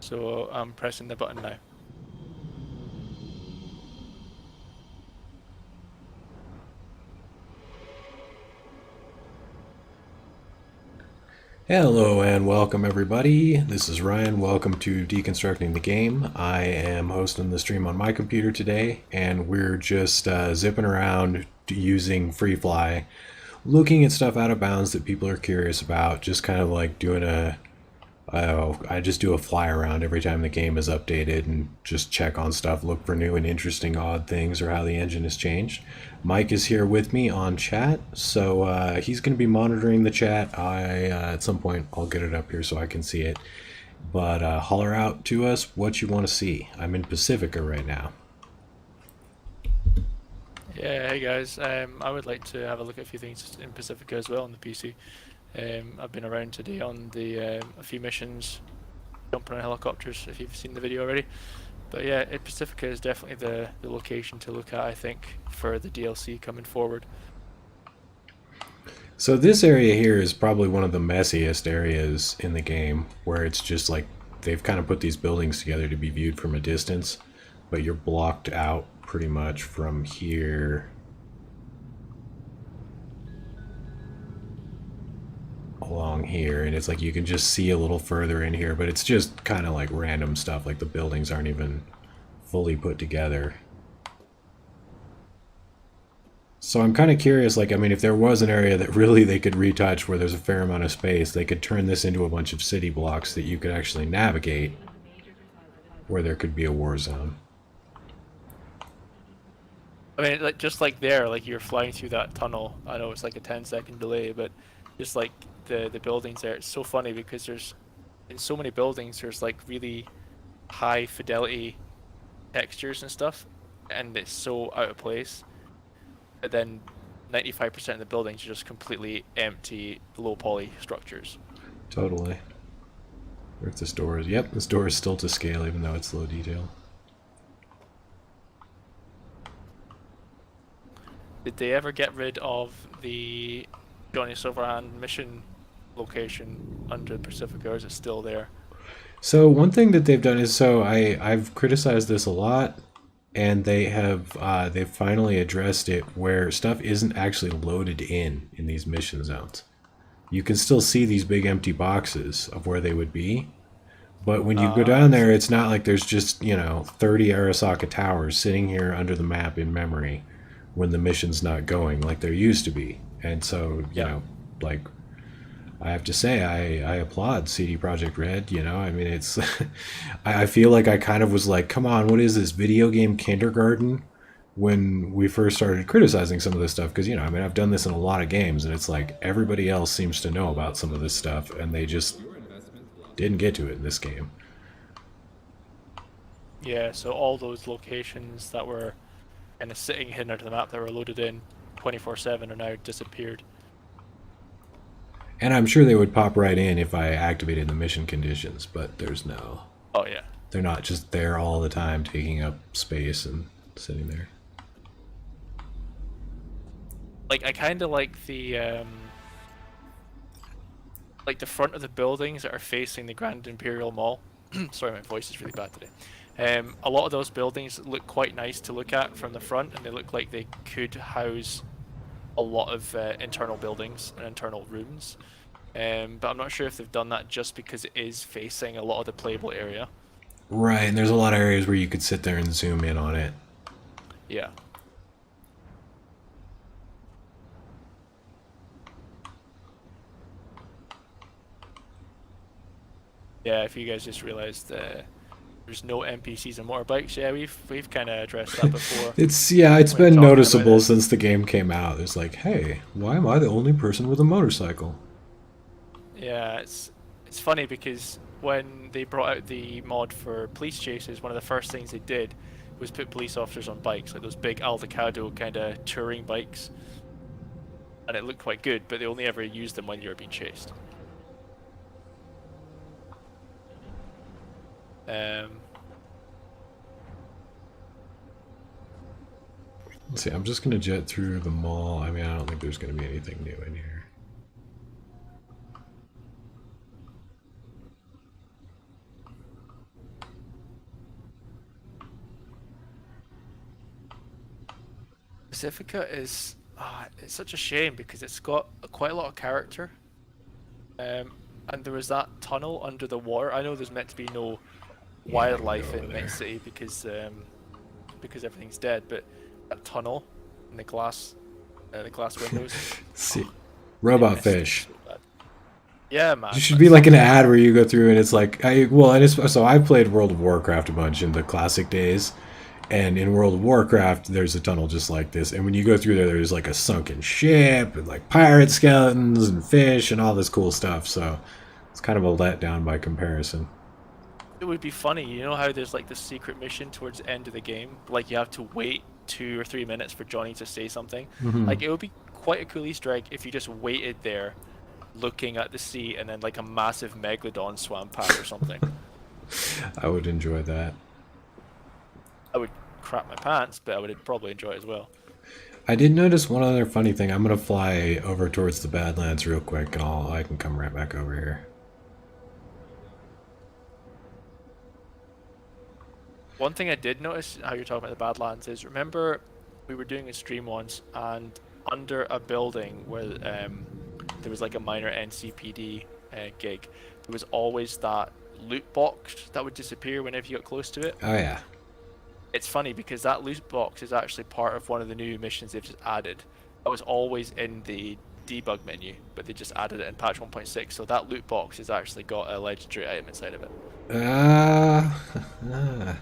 So I'm pressing the button now. Hello and welcome everybody. This is Ryan. Welcome to Deconstructing the Game. I am hosting the stream on my computer today, and we're just zipping around using FreeFly, looking at stuff out of bounds that people are curious about, just kind of like doing I just do a fly around every time the game is updated and just check on stuff, look for new and interesting odd things or how the engine has changed. Mike is here with me on chat, so he's going to be monitoring the chat. At some point I'll get it up here so I can see it. But holler out to us what you want to see. I'm in Pacifica right now. Yeah, hey guys. I would like to have a look at a few things in Pacifica as well on the PC. I've been around today on the a few missions, jumping on helicopters. If you've seen the video already, but yeah, Pacifica is definitely the location to look at. I think for the DLC coming forward. So this area here is probably one of the messiest areas in the game, where it's just like they've kind of put these buildings together to be viewed from a distance, but you're blocked out pretty much from here along here, and it's like you can just see a little further in here, but it's just kind of like random stuff, like the buildings aren't even fully put together. So I'm kind of curious, like, I mean, if there was an area that really they could retouch where there's a fair amount of space, they could turn this into a bunch of city blocks that you could actually navigate where there could be a war zone. I mean, like just like there, like you're flying through that tunnel. I know it's like a 10-second delay, but just like the buildings there, it's so funny because there's in so many buildings there's like really high fidelity textures and stuff, and it's so out of place. But then 95% of the buildings are just completely empty, low poly structures. Totally. Where's this door? Yep, this door is still to scale even though it's low detail. Did they ever get rid of the Johnny Silverhand mission location under Pacifica, or is it still there? So one thing that they've done is, I've criticized this a lot, and they've finally addressed it where stuff isn't actually loaded in these mission zones. You can still see these big empty boxes of where they would be, but when you go down I there, see. it's not like there's just 30 Arasaka towers sitting here under the map in memory when the mission's not going like there used to be. And so Yeah. like I have to say, I applaud CDProjektred. I mean, it's I feel like I kind of was like, come on, what is this video game kindergarten? When we first started criticizing some of this stuff, because I mean, I've done this in a lot of games, and it's like everybody else seems to know about some of this stuff, and they just didn't get to it in this game. Yeah, so all those locations that were kind of sitting hidden out of the map that were loaded in 24/7 are now disappeared. And I'm sure they would pop right in if I activated the mission conditions, but there's no. Oh yeah. They're not just there all the time, taking up space and sitting there. Like I kind of like the front of the buildings that are facing the Grand Imperial Mall. Sorry, my voice is really bad today. A lot of those buildings look quite nice to look at from the front, and they look like they could house a lot of internal buildings and internal rooms. But I'm not sure if they've done that just because it is facing a lot of the playable area. Right, and there's a lot of areas where you could sit there and zoom in on it. Yeah. Yeah, if you guys just realized there's no NPCs and motorbikes, yeah, we've kind of addressed that before. It's We were been talking about noticeable it. since the game came out. It's like, hey, why am I the only person with a motorcycle? Yeah, it's funny because when they brought out the mod for police chases, one of the first things they did was put police officers on bikes, like those big Aldecado kind of touring bikes, and it looked quite good, but they only ever used them when you were being chased. Um, Let's see, I'm just going to jet through the mall. I mean, I don't think there's going to be anything new in here. Pacifica is it's such a shame because it's got quite a lot of character. And there was that tunnel under the water. I know there's meant to be no Yeah, I can go wildlife over in Night there. City because everything's dead, but that tunnel and the glass windows, See, oh, I robot missed it fish. so bad. Yeah, It man, should be that's like an such a ad where you go through and it's like, so I played World of Warcraft a bunch in the classic days, and in World of Warcraft there's a tunnel just like this, and when you go through there, there's like a sunken ship and like pirate skeletons and fish and all this cool stuff. So it's kind of a letdown by comparison. It would be funny, you know how there's like the secret mission towards the end of the game, like you have to wait 2 or 3 minutes for Johnny to say something. Hmm. Like it would be quite a cool Easter egg if you just waited there, looking at the sea, and then like a massive megalodon swam past or something. I would enjoy that. I would crap my pants, but I would probably enjoy it as well. I did notice one other funny thing. I'm gonna fly over towards the Badlands real quick, and I can come right back over here. One thing I did notice how you're talking about the Badlands is remember we were doing a stream once and under a building where there was like a minor NCPD gig, there was always that loot box that would disappear whenever you got close to it. Oh yeah. It's funny because that loot box is actually part of one of the new missions they've just added. That was always in the debug menu, but they just added it in patch 1.6. So that loot box has actually got a legendary item inside of it. Ah. Ah.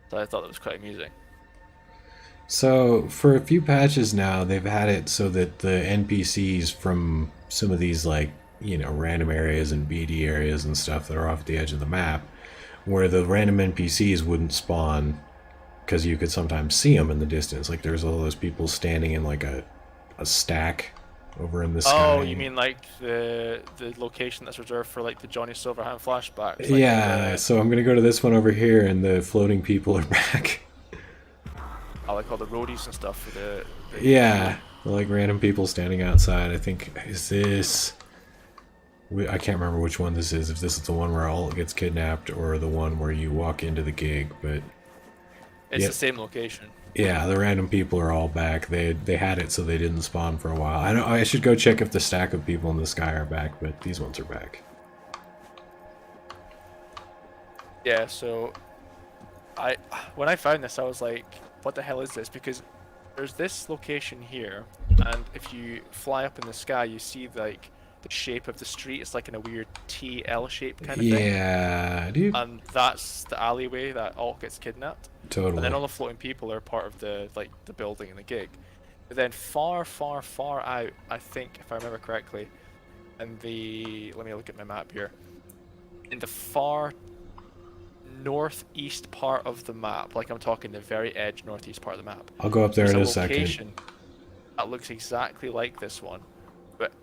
So I thought that was quite amusing. So for a few patches now, they've had it so that the NPCs from some of these like random areas and BD areas and stuff that are off the edge of the map, where the random NPCs wouldn't spawn because you could sometimes see them in the distance. Like there's all those people standing in like a stack over in the Oh, sky. you mean like the location that's reserved for like the Johnny Silverhand flashbacks, like where Yeah, the so I'm gonna go to this one over here, and the floating people are back. I like all the roadies and stuff for the Yeah, like random people standing outside. I think is this. I can't remember which one this is. If this is the one where Alt gets kidnapped, or the one where you walk into the gig. But it's yep, the same location. yeah, the random people are all back. They had it so they didn't spawn for a while. I know I should go check if the stack of people in the sky are back, but these ones are back. Yeah, so I when I found this I was like, what the hell is this? Because there's this location here, and if you fly up in the sky you see like the shape of the street. It's like in a weird TL shape kind of thing. Yeah, dude, And that's the alleyway that Alt gets kidnapped. And then totally. all the floating people are part of the the building and the gig. But then far, far, far out, I think if I remember correctly, and let me look at my map here. In the far northeast part of the map, like I'm talking the very edge northeast part of the map, I'll go up there there's in a a second. location that looks exactly like this one. But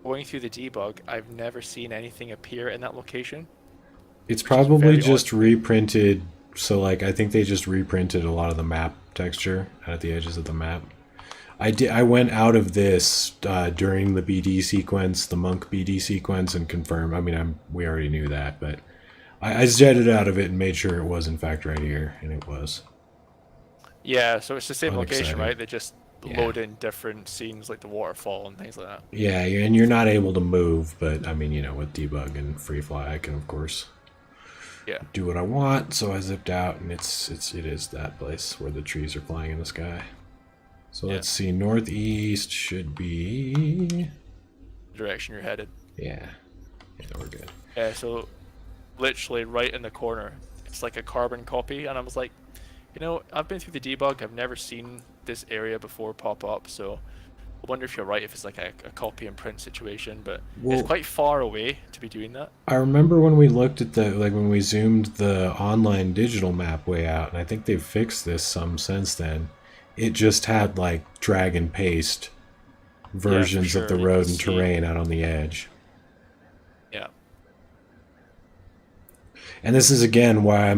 going through the debug, I've never seen anything appear in that location, It's which is probably very odd just to me. reprinted. So like I think they just reprinted a lot of the map texture at the edges of the map. I went out of this during the BD sequence, the monk BD sequence, and confirmed. I mean, we already knew that, but I jetted out of it and made sure it was in fact right here, and it was. Yeah, so it's the same location, Unexciting. right? They just Yeah, load in different scenes like the waterfall and things like that. yeah, and you're not able to move, but I mean, with debug and free fly, I can of course Yeah. do what I want. So I zipped out, and it is that place where the trees are flying in the sky. So Yeah. let's see, northeast should be. The direction you're headed. Yeah, yeah, we're good. Yeah, so literally right in the corner. It's like a carbon copy, and I was like, I've been through the debug, I've never seen this area before pop up, so I wonder if you're right, if it's like a copy and print situation, but it's Well, quite far away to be doing that. I remember when we looked at when we zoomed the online digital map way out, and I think they've fixed this some since then. It just had like drag and paste Yeah, for versions of the sure. You can road and see. terrain out on the edge. Yeah. And this is again why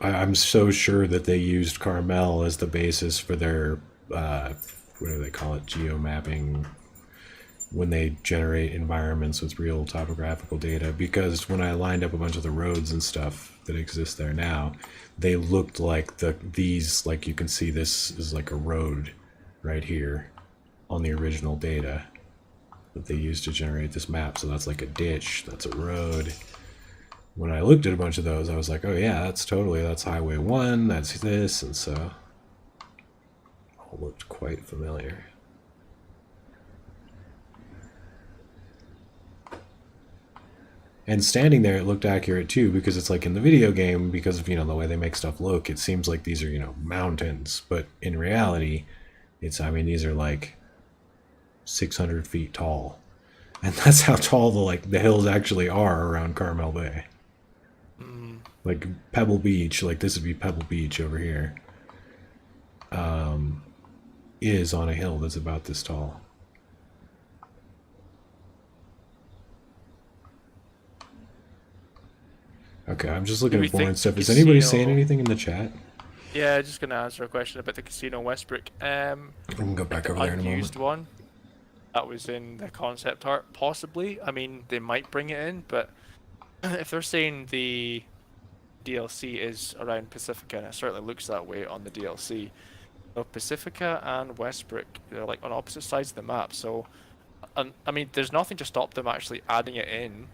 I'm so sure that they used Carmel as the basis for their what do they call it, geo mapping when they generate environments with real topographical data, because when I lined up a bunch of the roads and stuff that exist there now, they looked like these, like you can see this is like a road right here on the original data that they used to generate this map. So that's like a ditch, that's a road. When I looked at a bunch of those, I was like, oh yeah, that's Highway 1, that's this, and so all looked quite familiar. And standing there, it looked accurate too, because it's like in the video game, because of, the way they make stuff look, it seems like these are, mountains. But in reality, these are like 600 feet tall. And that's how tall the hills actually are around Carmel Bay. Like Pebble Beach, like this would be Pebble Beach over here, is on a hill that's about this tall. Okay, I'm just looking at boring stuff. Is anybody saying anything in the chat? Yeah, just gonna answer a question about the casino in Westbrook. We can go back over there in a moment. Unused one that was in the concept art, possibly. I mean, they might bring it in, but if they're saying the DLC is around Pacifica, and it certainly looks that way on the DLC. So Pacifica and Westbrook, they're like on opposite sides of the map. So, I mean, there's nothing to stop them actually adding it in,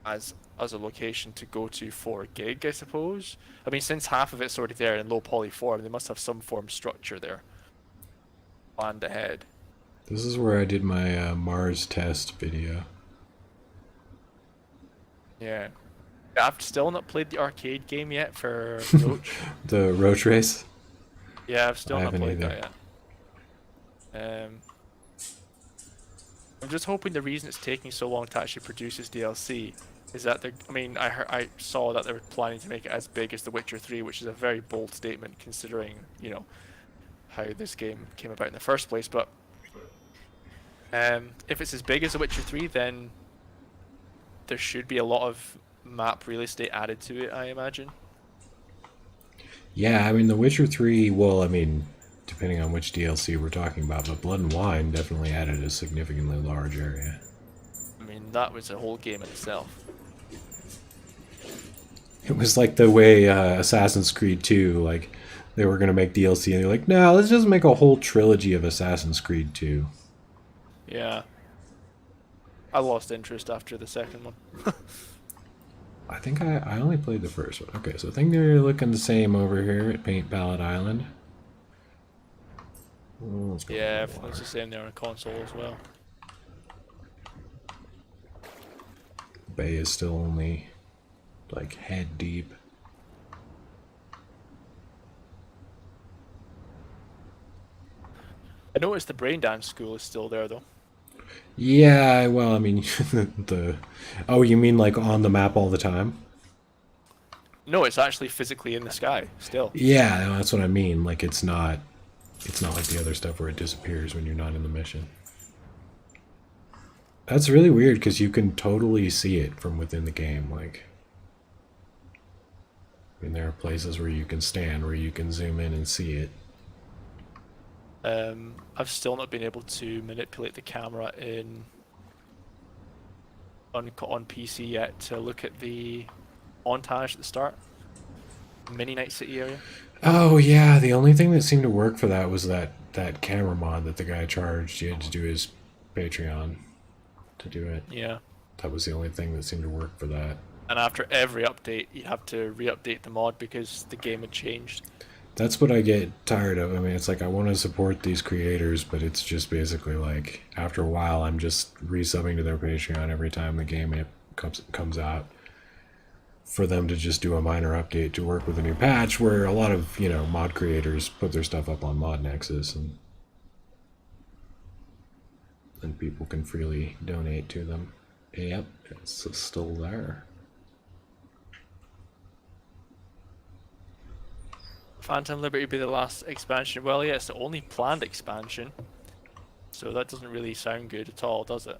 as a location to go to for a gig, I suppose. I mean, since half of it's already there in low poly form, they must have some form of structure there planned ahead. This is where I did my Mars test video. Yeah. I've still not played the arcade game yet for Roach. The Roach Race? Yeah, I've still not played that yet. I'm just hoping the reason it's taking so long to actually produce this DLC is that I saw that they were planning to make it as big as The Witcher 3, which is a very bold statement considering, how this game came about in the first place. But if it's as big as The Witcher 3, then there should be a lot of map real estate added to it, I imagine. Yeah, The Witcher 3, depending on which DLC we're talking about, but Blood and Wine definitely added a significantly large area. That was a whole game in itself. It was like the way Assassin's Creed 2, like, they were going to make DLC, and they're like, no, let's just make a whole trilogy of Assassin's Creed 2. Yeah. I lost interest after the second one. I think I only played the first one. Okay, so I think they're looking the same over here at Paint Palette Island. Yeah, everything's the same there on a console as well. Bay is still only like head deep. I noticed the Braindance school is still there though. Yeah, well, oh, you mean like on the map all the time? No, it's actually physically in the sky still. Yeah, that's what I mean. Like it's not like the other stuff where it disappears when you're not in the mission. That's really weird because you can totally see it from within the game. Like, there are places where you can stand, where you can zoom in and see it. I've still not been able to manipulate the camera on PC yet to look at the montage at the start. Mini Night City area. Oh yeah, the only thing that seemed to work for that was that camera mod that the guy charged. You had to do his Patreon to do it. Yeah. That was the only thing that seemed to work for that. And after every update, you have to re-update the mod because the game had changed. That's what I get tired of. It's like I want to support these creators, but it's just basically like after a while, I'm just resubbing to their Patreon every time the game comes out for them to just do a minor update to work with a new patch where a lot of, mod creators put their stuff up on Mod Nexus and people can freely donate to them. Yep, it's still there. Phantom Liberty be the last expansion. Well, yeah, it's the only planned expansion. So that doesn't really sound good at all, does it?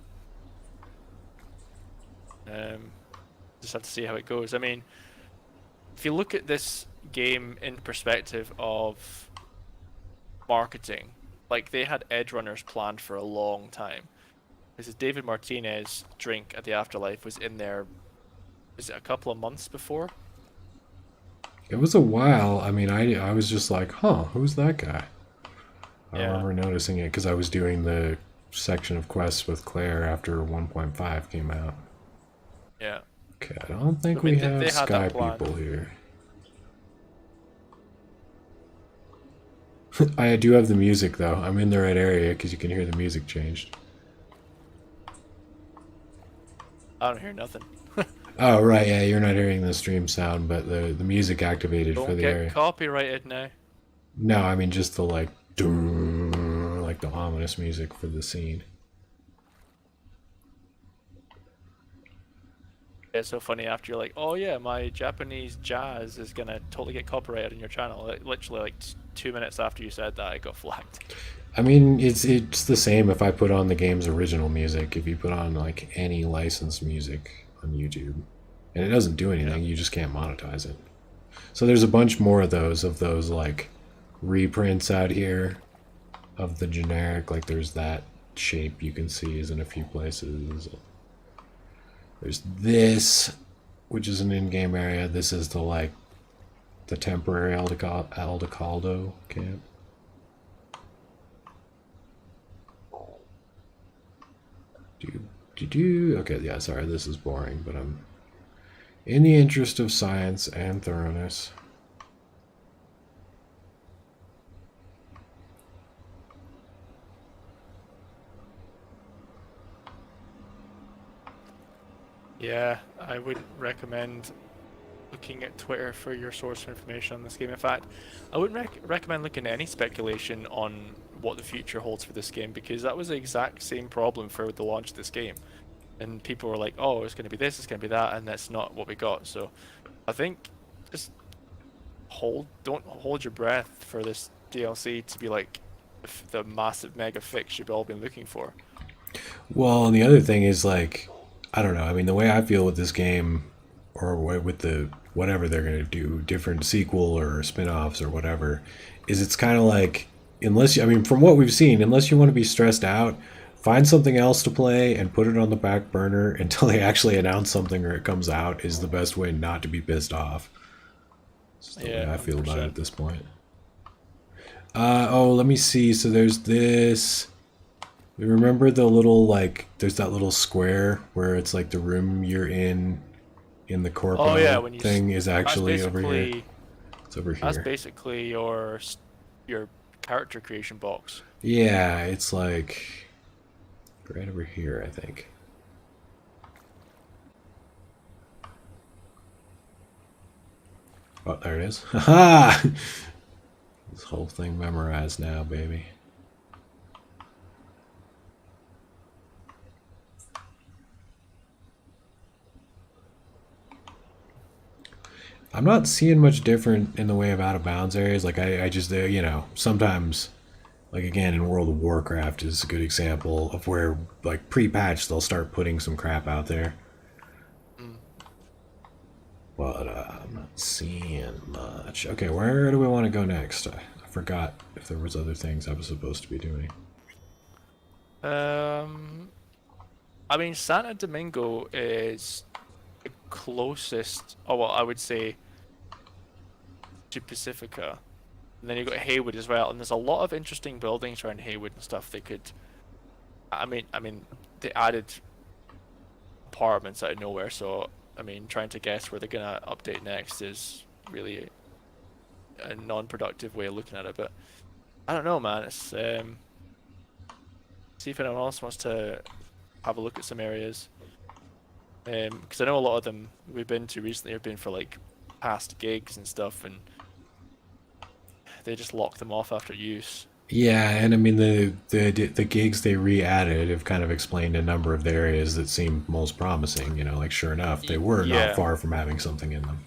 Just have to see how it goes. If you look at this game in perspective of marketing, like they had edge runners planned for a long time. Because David Martinez drink at the Afterlife was in there, is it a couple of months before? It was a while. I mean, I was just like, huh, who's that guy? I Yeah, remember noticing it because I was doing the section of quests with Claire after 1.5 came out. yeah. Okay, I don't I think we mean, have they had sky that planned. people here. I do have the music though. I'm in the right area because you can hear the music changed. I don't hear nothing. Oh right, yeah, you're not hearing the stream sound, but the music activated for Don't the get area. copyrighted now. No, I mean just the like, like the ominous music for the scene. It's so funny after you're like, oh yeah, my Japanese jazz is gonna totally get copyrighted on your channel. Like, literally like 2 minutes after you said that, it got flagged. I mean, it's the same if I put on the game's original music. If you put on like any licensed music on YouTube, and it doesn't do Yeah. anything, you just can't monetize it. So there's a bunch more of those like reprints out here of the generic. Like there's that shape you can see is in a few places. There's this, which is an in-game area. This is the temporary Aldecaldo camp. Okay, yeah, sorry, this is boring, but I'm in the interest of science and thoroughness. Yeah, I wouldn't recommend looking at Twitter for your source of information on this game. In fact, I wouldn't recommend looking at any speculation on what the future holds for this game because that was the exact same problem for the launch of this game. And people were like, "Oh, it's going to be this, it's going to be that," and that's not what we got. So, I think just don't hold your breath for this DLC to be like the massive mega fix you've all been looking for. Well, and the other thing is like, I don't know. I mean, the way I feel with this game, or with the whatever they're gonna do, different sequel or spin-offs or whatever, is it's kind of like unless you, I mean, from what we've seen, unless you want to be stressed out, find something else to play and put it on the back burner until they actually announce something or it comes out is the best way not to be pissed off. That's the way Yeah, I feel about it 100%. at this point. Oh, let me see. So there's this. You remember the little like there's that little square where it's like the room you're in the Oh yeah, corpo when you thing is that's actually over here. basically It's over that's here. basically your character creation box. Yeah, it's like right over here, I think. Oh, there it is. Haha! This whole thing memorized now, baby. I'm not seeing much different in the way of out of bounds areas. Like I just sometimes like again in World of Warcraft is a good example of where like pre-patch they'll start putting some crap out there. Mm. But I'm not seeing much. Okay, where do we want to go next? I forgot if there was other things I was supposed to be doing. Um, I mean, Santa Domingo is the closest. Oh well, I would say to Pacifica. And then you got Haywood as well, and there's a lot of interesting buildings around Haywood and stuff. They could, I mean, they added apartments out of nowhere. So I mean, trying to guess where they're gonna update next is really a non-productive way of looking at it. But I don't know, man. It's see if anyone else wants to have a look at some areas. Because I know a lot of them we've been to recently have been for like past gigs and stuff, and they just lock them off after use. Yeah, and I mean the gigs they re-added have kind of explained a number of the areas that seemed most promising. Like sure enough, they were not Yeah, far from having something in them.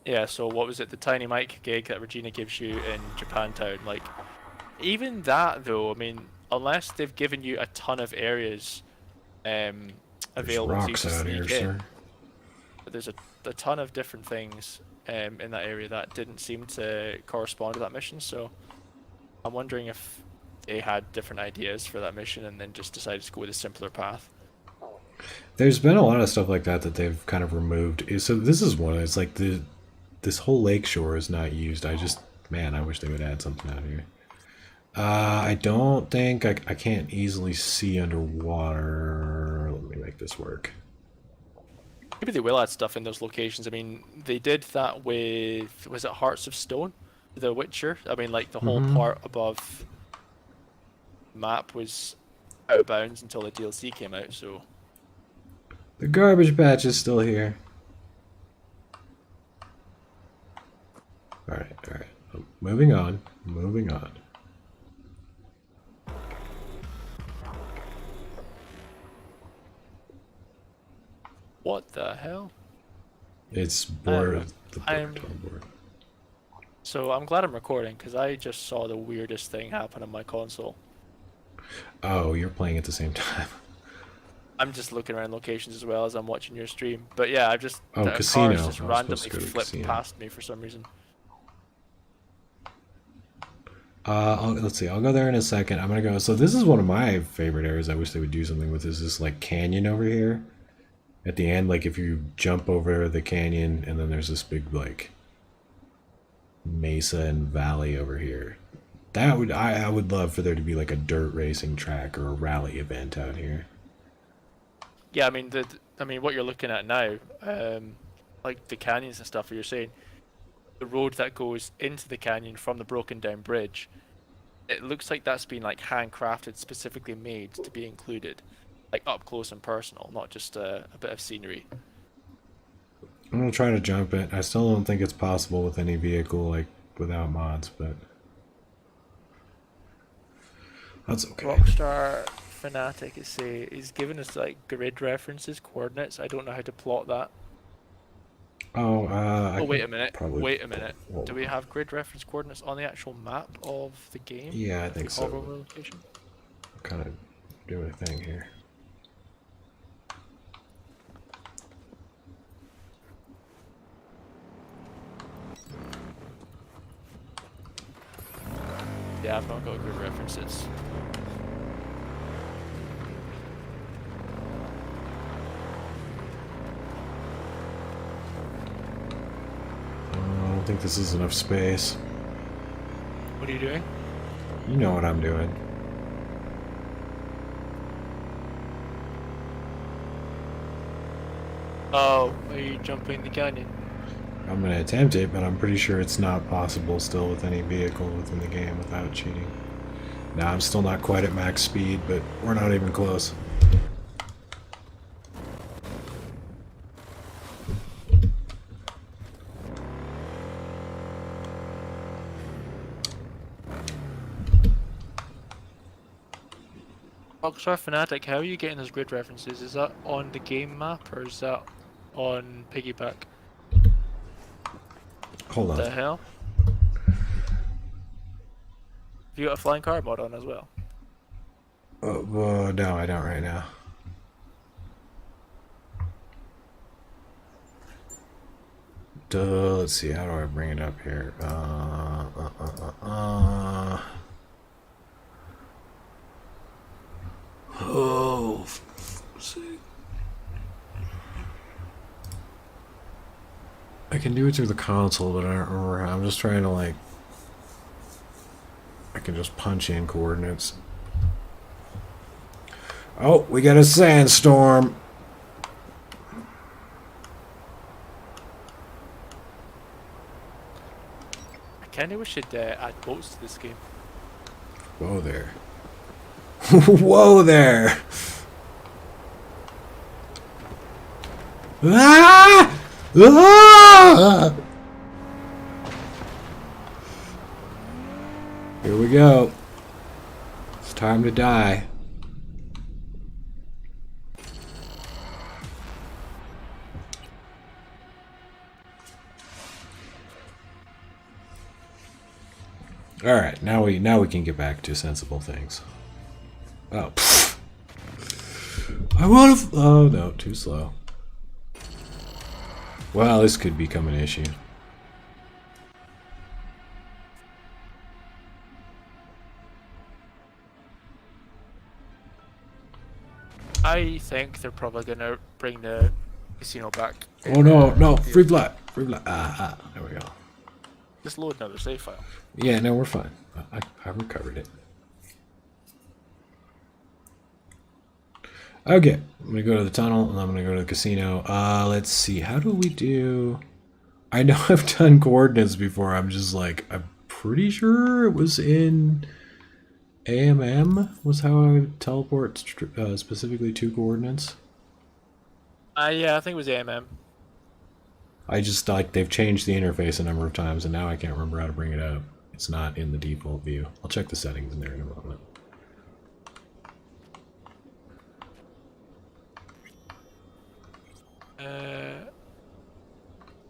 yeah. So what was it? The Tiny Mike gig that Regina gives you in Japantown. Like even that though, I mean, unless they've given you a ton of areas um There's available to you rocks to out here, sneak sir. in, but there's a ton of different things in that area that didn't seem to correspond to that mission. So I'm wondering if they had different ideas for that mission and then just decided to go with a simpler path. There's been a lot of stuff like that that they've kind of removed. So this is one. It's like this whole lake shore is not used. Man, I wish they would add something out here. I don't think I can't easily see underwater. Let me make this work. Maybe they will add stuff in those locations. I mean, they did that with, was it Hearts of Stone? The Witcher? I mean, like the whole part above map was out of bounds until the DLC came out, so. The garbage patch is still here. Alright, alright. Moving on. Moving on. What the hell? It's board. So I'm glad I'm recording because I just saw the weirdest thing happen on my console. Oh, you're playing at the same time. I'm just looking around locations as well as I'm watching your stream. But yeah, I've just Oh, the casino. cars just I was supposed randomly to go to flipped casino. past me for some reason. Let's see. I'll go there in a second. I'm gonna go. So this is one of my favorite areas. I wish they would do something with. Is this like canyon over here? At the end, like if you jump over the canyon, and then there's this big like mesa and valley over here. That would I would love for there to be like a dirt racing track or a rally event out here. Yeah, I mean what you're looking at now, like the canyons and stuff. You're saying the road that goes into the canyon from the broken down bridge. It looks like that's been like handcrafted, specifically made to be included, like up close and personal, not just a bit of scenery. I'm gonna try to jump it. I still don't think it's possible with any vehicle, like without mods, but that's okay. Rockstar Fanatic is giving us like grid references, coordinates. I don't know how to plot that. Oh, Oh, wait a minute. Probably. Wait a minute. Do we have grid reference coordinates on the actual map of the game? Yeah, I think so. Location? Kind of doing a thing here. Yeah, I've not got grid references. I don't think this is enough space. What are you doing? You know what I'm doing. Oh, are you jumping the canyon? I'm gonna attempt it, but I'm pretty sure it's not possible still with any vehicle within the game without cheating. Now I'm still not quite at max speed, but we're not even close. Rockstar Fanatic, how are you getting those grid references? Is that on the game map or is that on Piggyback? Hold on. What the hell? Have you got a flying car mod on as well? No, I don't right now. Let's see, how do I bring it up here? Oh, let's see. I can do it through the console, but I don't remember how. I'm just trying to like. I can just punch in coordinates. Oh, we got a sandstorm. I kinda wish they'd add boats to this game. Whoa there. Whoa there. Ah! Ah! Here we go. It's time to die. All right, now we can get back to sensible things. Oh, pfft. I want to. Oh no, too slow. Well, this could become an issue. I think they're probably gonna bring the casino back. Oh no, no, free fly, free fly. There we go. Just load another save file. Yeah, no, we're fine. I recovered it. Okay, I'm gonna go to the tunnel and I'm gonna go to the casino. Let's see, how do we do? I know I've done coordinates before. I'm just like, I'm pretty sure it was in AMM was how I would teleport specifically to coordinates. Yeah, I think it was AMM. I just like they've changed the interface a number of times and now I can't remember how to bring it up. It's not in the default view. I'll check the settings in there in a moment.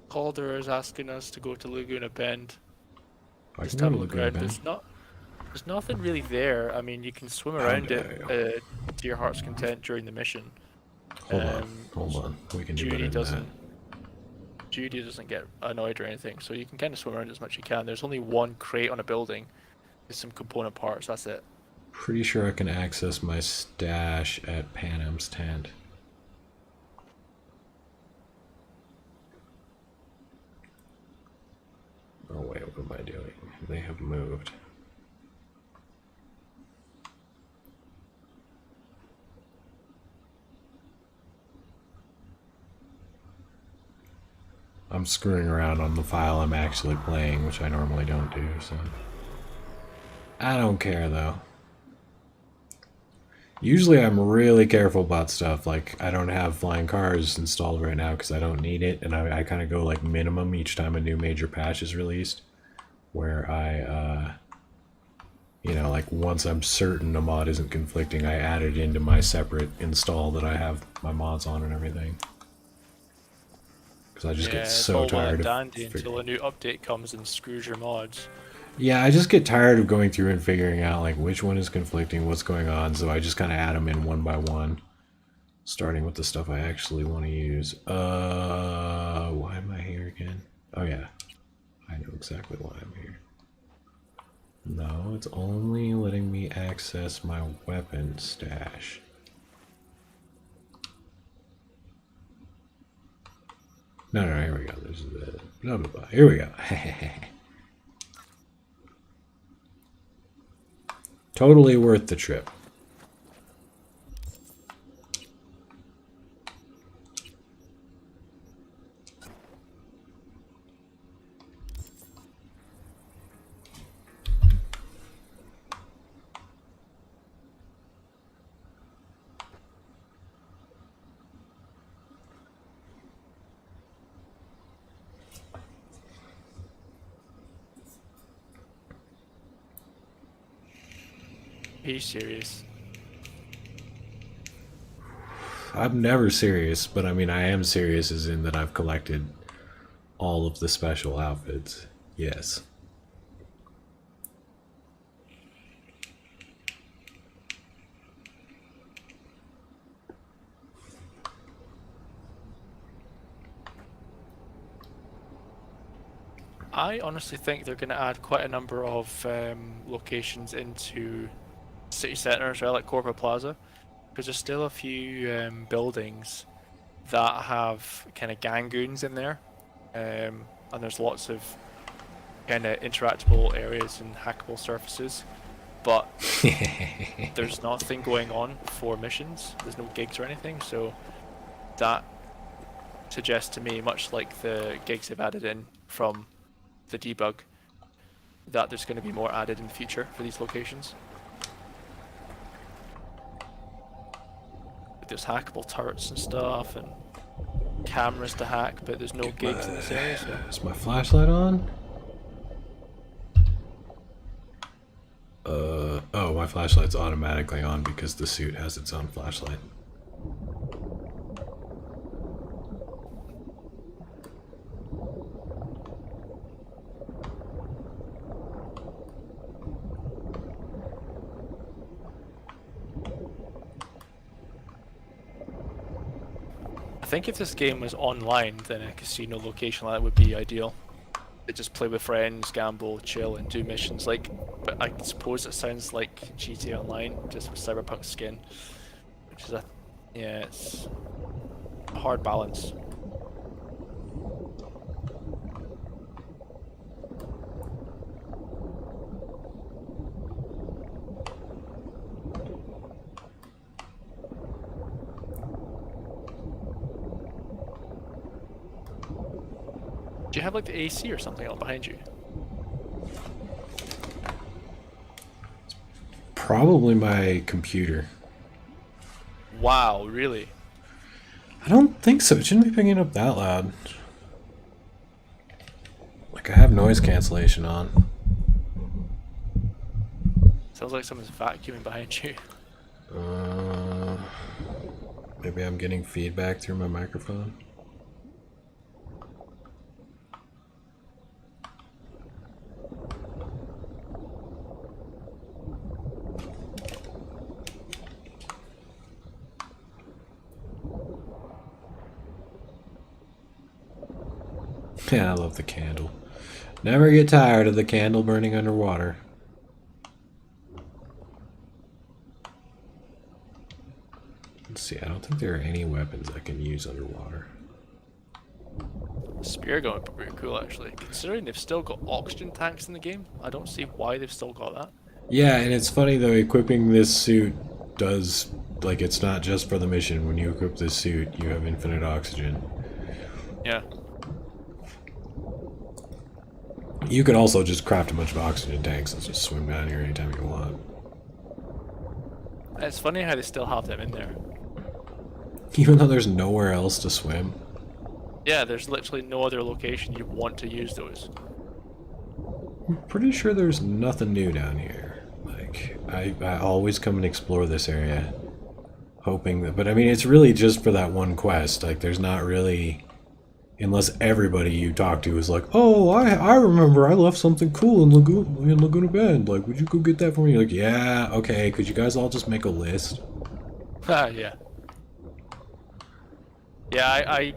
Calder is asking us to go to Laguna Bend. I Just can have go a to look Laguna around. Bend. There's nothing really there. I mean, you can swim around it to your heart's content during the mission. Hold on. We can do better Judy than doesn't. Judy doesn't get annoyed or anything, so you can kind of swim around as much as you can. There's only one crate on a building. There's some component parts. That's it. Pretty sure I can access my stash at Panem's tent. Oh wait, what am I doing? They have moved. I'm screwing around on the file I'm actually playing, which I normally don't do, so... I don't care, though. Usually I'm really careful about stuff, like I don't have flying cars installed right now because I don't need it, and I kind of go like minimum each time a new major patch is released, where I, you know, like once I'm certain a mod isn't conflicting, I add it into my separate install that I have my mods on and everything. Because I just get so tired of dandy until a new update comes and screws your mods. Yeah, I just get tired of going through and figuring out like which one is conflicting, what's going on, so I just kind of add them in one by one, starting with the stuff I actually want to use. Why am I here again? Oh yeah, I know exactly why I'm here. No, it's only letting me access my weapon stash. No, here we go. There's the blah blah blah. Here we go. Totally worth the trip. Are you serious? I'm never serious, but I mean I am serious as in that I've collected all of the special outfits. Yes. I honestly think they're going to add quite a number of locations into city centre as well, like Corporate Plaza, because there's still a few buildings that have kind of gang goons in there, and there's lots of kind of interactable areas and hackable surfaces, but there's nothing going on for missions. There's no gigs or anything, so that suggests to me, much like the gigs they've added in from the debug, that there's going to be more added in the future for these locations. There's hackable turrets and stuff and cameras to hack, but there's no gigs in this area. So. Is my flashlight on? Oh, my flashlight's automatically on because the suit has its own flashlight. I think if this game was online, then a casino location like that would be ideal. They just play with friends, gamble, chill, and do missions. Like, but I suppose it sounds like GTA Online, just with Cyberpunk skin, which is a Yeah, it's a hard balance. Do you have like the AC or something on behind you? Probably my computer. Wow, really? I don't think so. It shouldn't be picking up that loud. Like, I have noise cancellation on. Sounds like someone's vacuuming behind you. Maybe I'm getting feedback through my microphone. Yeah, I love the candle. Never get tired of the candle burning underwater. Let's see, I don't think there are any weapons I can use underwater. Spear gun would be pretty cool, actually. Considering they've still got oxygen tanks in the game, I don't see why they've still got that. Yeah, and it's funny though, equipping this suit does, like, it's not just for the mission. When you equip this suit, you have infinite oxygen. Yeah. You could also just craft a bunch of oxygen tanks and just swim down here anytime you want. It's funny how they still have them in there. Even though there's nowhere else to swim. Yeah, there's literally no other location you want to use those. I'm pretty sure there's nothing new down here. Like, I always come and explore this area, hoping that, but I mean, it's really just for that one quest. Like, there's not really, unless everybody you talk to is like, oh, I remember I left something cool in Laguna Bend. Like, would you go get that for me? You're like, yeah, okay, could you guys all just make a list? Ah, yeah. Yeah, I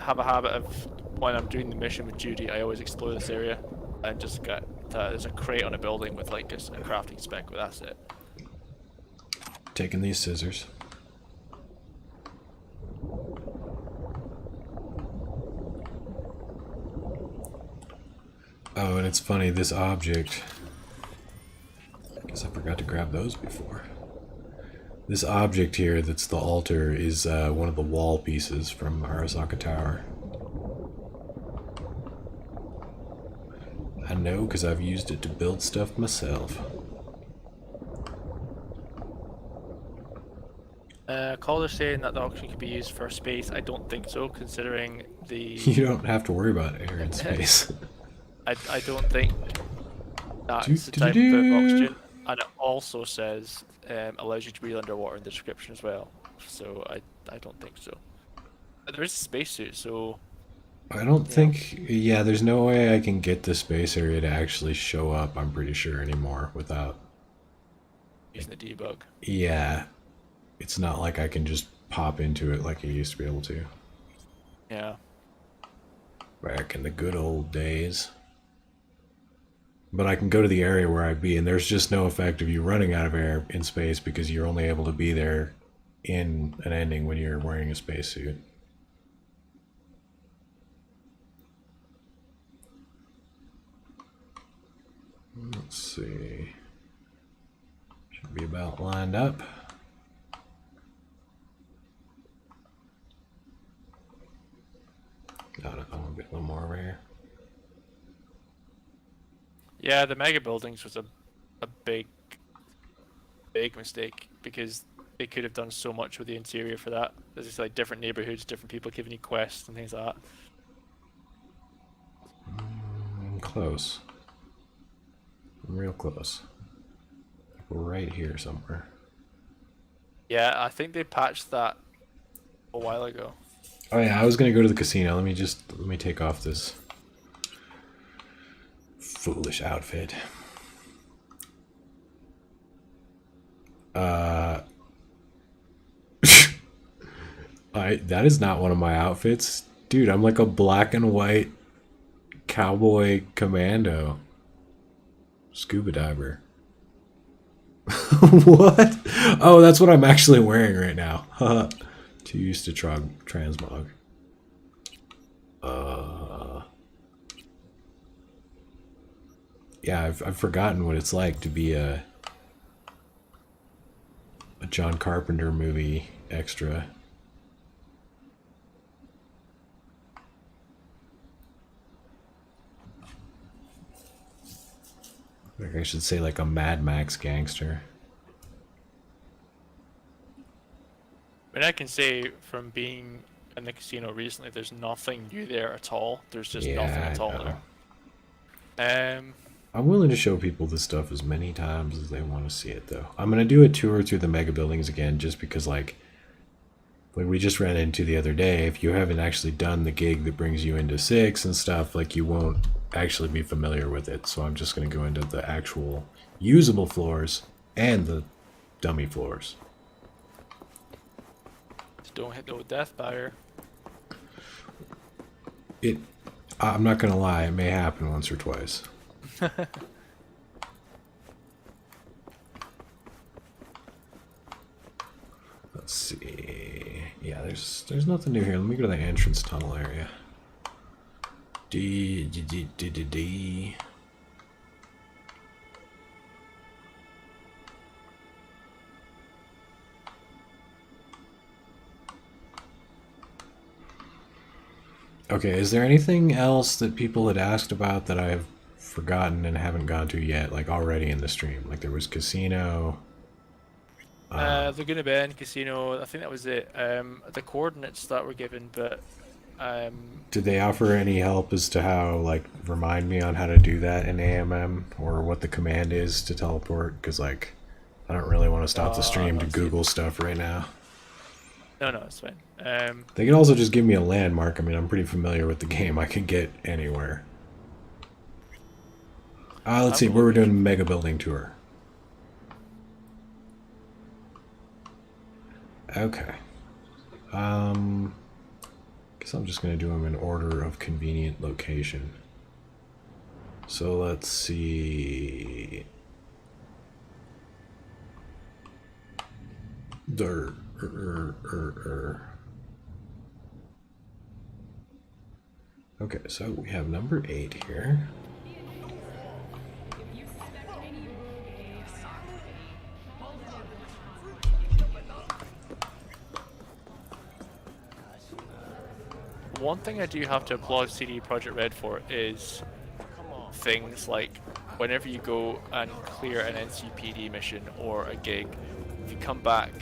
have a habit of, when I'm doing the mission with Judy, I always explore this area and just get, there's a crate on a building with like a crafting spec, but that's it. Taking these scissors. Oh, and it's funny, this object, I guess I forgot to grab those before. This object here that's the altar is one of the wall pieces from Arasaka Tower. I know because I've used it to build stuff myself. Caller's saying that the auction could be used for space. I don't think so, considering the... You don't have to worry about air and space. I don't think that's the type of oxygen. And it also says allows you to breathe underwater in the description as well. So I don't think so. There is a spacesuit, so... I don't think... Yeah, there's no way I can get the space area to actually show up, I'm pretty sure, anymore without... using the debug. Yeah. It's not like I can just pop into it like I used to be able to. Yeah. Back in the good old days. But I can go to the area where I'd be, and there's just no effect of you running out of air in space because you're only able to be there in an ending when you're wearing a spacesuit. Let's see. Should be about lined up. No, I want to get a little more over here. Yeah, the mega buildings was a big mistake because they could have done so much with the interior for that. There's just like different neighborhoods, different people giving you quests and things like that. Close. I'm real close. Right here somewhere. Yeah, I think they patched that a while ago. Oh yeah, I was gonna go to the casino. Let me take off this foolish outfit. That is not one of my outfits. Dude, I'm like a black and white cowboy commando. Scuba diver. What? Oh, that's what I'm actually wearing right now. Too used to transmog. Yeah, I've forgotten what it's like to be a John Carpenter movie extra. Like I should say like a Mad Max gangster. I mean, I can say from being in the casino recently, there's nothing new there at all. There's just nothing at all there. I'm willing to show people this stuff as many times as they want to see it, though. I'm going to do a tour through the mega buildings again, just because, like we just ran into the other day, if you haven't actually done the gig that brings you into 6 and stuff, like, you won't actually be familiar with it. So I'm just going to go into the actual usable floors and the dummy floors. Just don't hit the death barrier. I'm not going to lie, it may happen once or twice. Let's see. Yeah, there's nothing new here. Let me go to the entrance tunnel area. D. Okay, is there anything else that people had asked about that I've forgotten and haven't gone to yet, like already in the stream? Like there was casino. Laguna Bend Casino, I think that was it. The coordinates that were given, but did they offer any help as to how, like, remind me on how to do that in AMM or what the command is to teleport? Because, like, I don't really want to stop the stream to Google stuff right now. No, it's fine. They can also just give me a landmark. I mean, I'm pretty familiar with the game. I can get anywhere. Let's see. We're doing mega building tour. Okay. Guess I'm just going to do them in order of convenient location. So let's see. Okay, so we have number 8 here. One thing I do have to applaud CDProjektred for is things like whenever you go and clear an NCPD mission or a gig, if you come back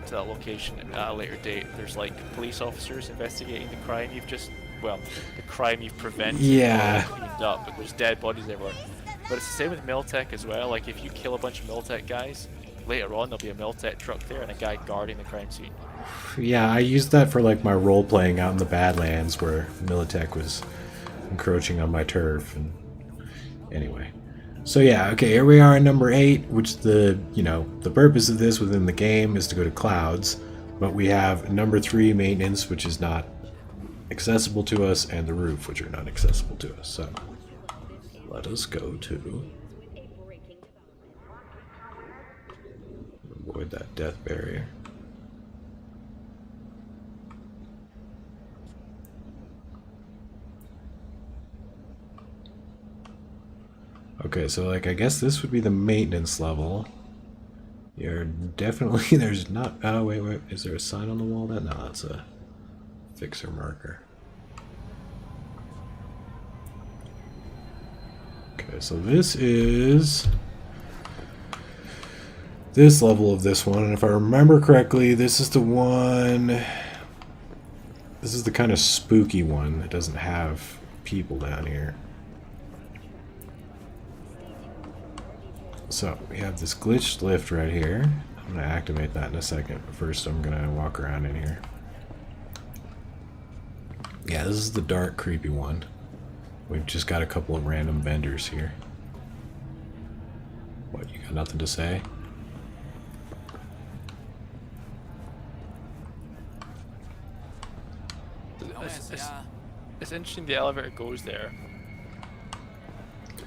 to that location at a later date, there's like police officers investigating the crime you've just, well, the crime you've prevented or cleaned up, but there's dead bodies everywhere. But it's the same with Miltech as well. Like if you kill a bunch of Miltech guys, later on there'll be a Miltech truck there and a guy guarding the crime scene. Yeah, I used that for like my role playing out in the Badlands where Militech was encroaching on my turf. And anyway, so yeah, okay, here we are in number 8, which the purpose of this within the game is to go to clouds, but we have number 3 maintenance, which is not accessible to us, and the roof, which are not accessible to us. So let us go to avoid that death barrier. Okay, so like I guess this would be the maintenance level. You're definitely there's not. Oh wait, is there a sign on the wall? No, that's a fixer marker. Okay, so this is this level of this one, and if I remember correctly, this is the one. This is the kind of spooky one that doesn't have people down here. So we have this glitched lift right here. I'm going to activate that in a second. First, I'm going to walk around in here. Yeah, this is the dark, creepy one. We've just got a couple of random vendors here. What, you got nothing to say? It's interesting the elevator goes there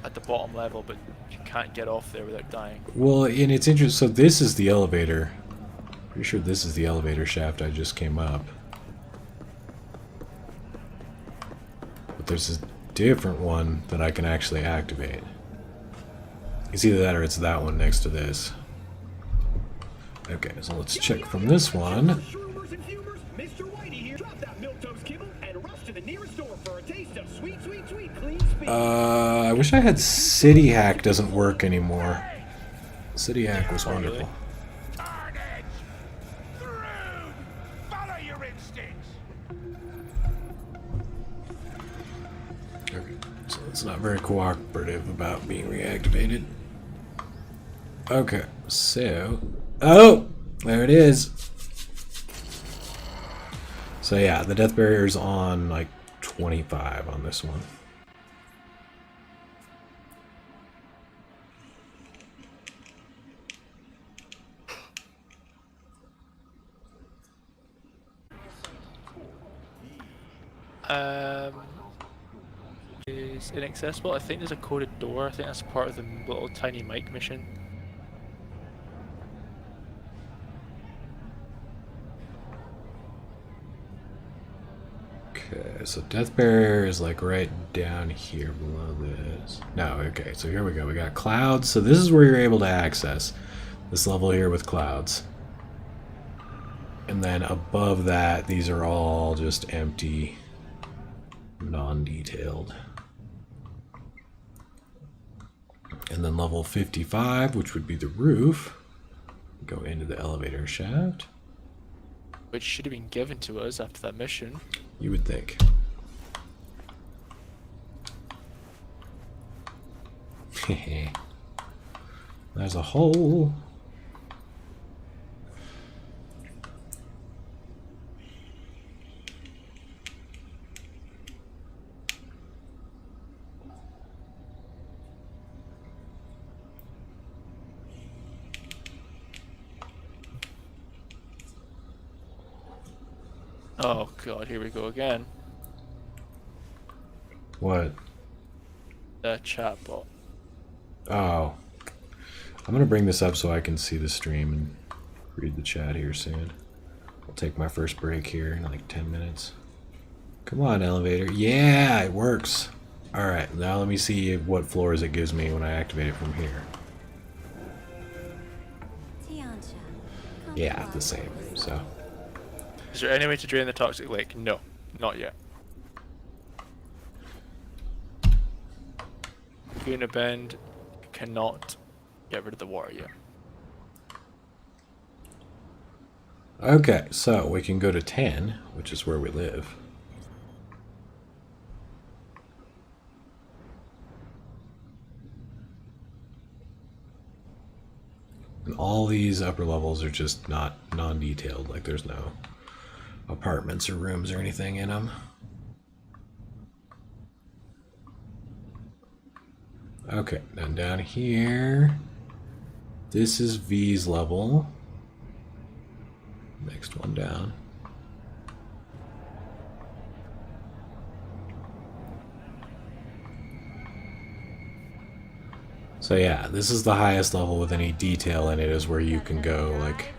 at the bottom level, but you can't get off there without dying. Well, and it's interesting. So this is the elevator Pretty sure this is the elevator shaft I just came up. But there's a different one that I can actually activate. It's either that or it's that one next to this. Okay, so let's check from this one. I wish I had City Hack doesn't work anymore. City Hack was wonderful. Okay, so it's not very cooperative about being reactivated. Okay, so... Oh! There it is! So yeah, the death barrier's on like 25 on this one. Is inaccessible. I think there's a coded door. I think that's part of the little tiny mic mission. Okay, so death barrier is like right down here below this. No, okay, so here we go. We got clouds. So this is where you're able to access this level here with clouds. And then above that, these are all just empty, non-detailed. And then level 55, which would be the roof, go into the elevator shaft. Which should have been given to us after that mission. You would think. There's a hole. Oh god, here we go again. What? The chatbot. Oh. I'm gonna bring this up so I can see the stream and read the chat here soon. I'll take my first break here in like 10 minutes. Come on, elevator. Yeah, it works. Alright, now let me see what floors it gives me when I activate it from here. Yeah, the same. So. Is there any way to drain the toxic lake? No, not yet. Laguna Bend cannot get rid of the water yet. Okay, so we can go to 10, which is where we live. And all these upper levels are just not non-detailed, like there's no apartments or rooms or anything in them. Okay, then down here, this is V's level. Next one down. So yeah, this is the highest level with any detail in it, is where you can go, like,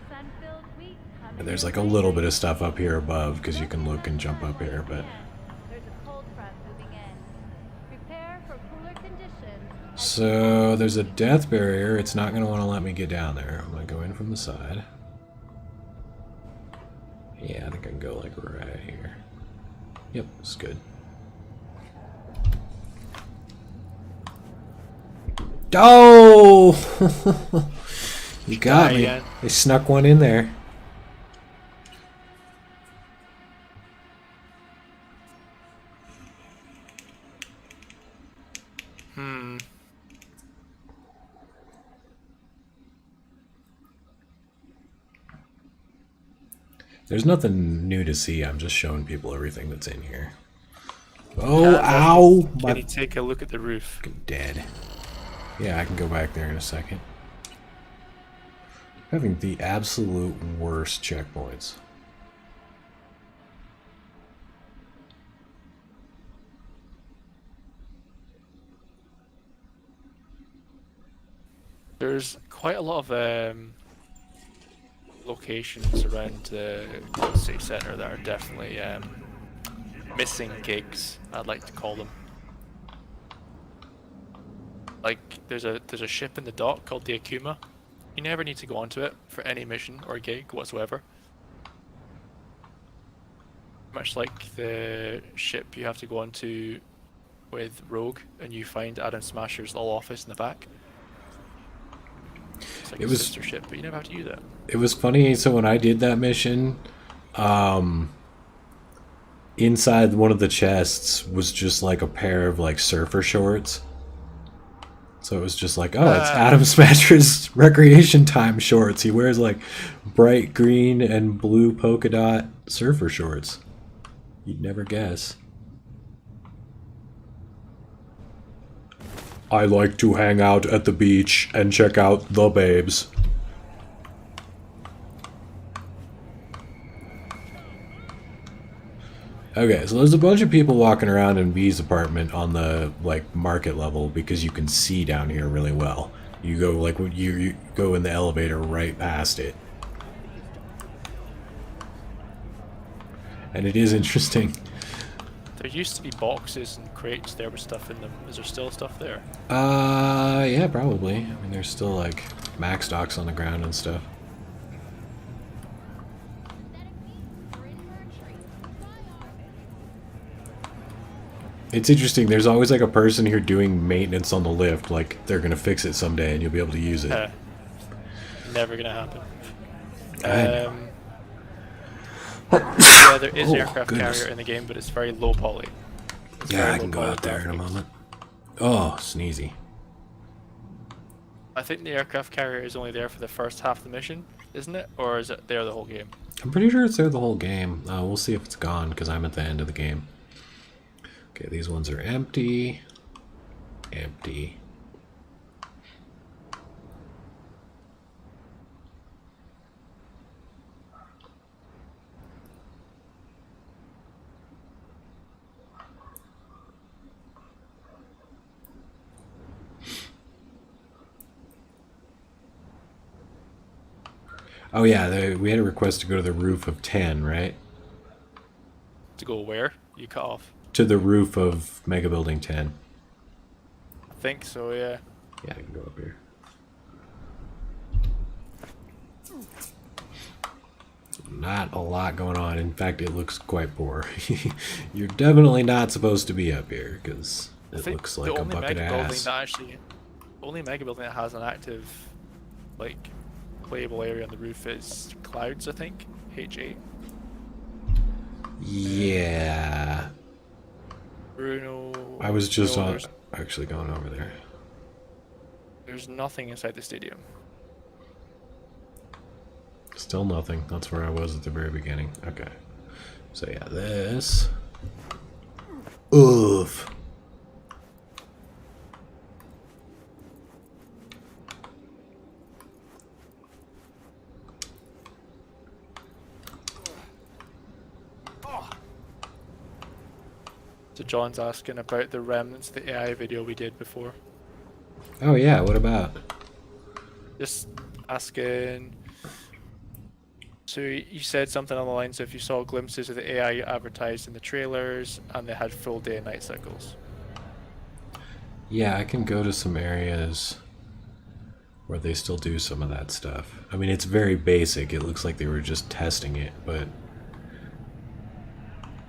and there's like a little bit of stuff up here above because you can look and jump up here, but so there's a death barrier. It's not going to want to let me get down there. I'm going to go in from the side. Yeah, I think I can go like right here. Yep, it's good. Oh! You got me. Again. They snuck one in there. There's nothing new to see. I'm just showing people everything that's in here. Oh, ow! Can you take a look at the roof? I'm dead. Yeah, I can go back there in a second. Having the absolute worst checkpoints. There's Quite a lot of locations around the city centre that are definitely missing gigs, I'd like to call them. Like there's a ship in the dock called the Akuma. You never need to go onto it for any mission or gig whatsoever. Much like the ship you have to go onto with Rogue, and you find Adam Smasher's little office in the back. It's like It a was sister ship, but you never have to use it. it was funny. So when I did that mission, inside one of the chests was just like a pair of like surfer shorts. So it was just like, oh, it's Adam Smasher's recreation time shorts. He wears like bright green and blue polka dot surfer shorts. You'd never guess. I like to hang out at the beach and check out the babes. Okay, so there's a bunch of people walking around in V's apartment on the like market level because you can see down here really well. You go like when you go in the elevator right past it. And it is interesting. There used to be boxes and crates there with stuff in them. Is there still stuff there? Yeah, probably. I mean, there's still like max stocks on the ground and stuff. It's interesting. There's always like a person here doing maintenance on the lift. Like they're gonna fix it someday, and you'll be able to use it. Never gonna happen. I Yeah, there is Oh, an aircraft goodness. carrier in the game, but it's very low poly. It's Yeah, very I can go low out there in a graphics. moment. Oh, sneezy. I think the aircraft carrier is only there for the first half of the mission, isn't it? Or is it there the whole game? I'm pretty sure it's there the whole game. We'll see if it's gone because I'm at the end of the game. Okay, these ones are empty. Empty. Oh yeah, we had a request to go to the roof of 10, right? To go where? You cut off. To the roof of Mega Building 10. I think so, yeah. Yeah, I can go up here. Not a lot going on. In fact, it looks quite poor. You're definitely not supposed to be up here because I it think looks like the a only bucket mega of building ass. that actually, only mega building that has an active, like, playable area on the roof is Clouds, I think. H8. Yeah. Bruno. I was just no, on actually going over there. There's nothing inside the stadium. Still nothing. That's where I was at the very beginning. Okay. So yeah, this. Oof. So John's asking about the remnants of the AI video we did before. Oh yeah, what about? Just asking. So you said something on the lines of you saw glimpses of the AI advertised in the trailers, and they had full day and night cycles. Yeah, I can go to some areas where they still do some of that stuff. I mean, it's very basic. It looks like they were just testing it, but...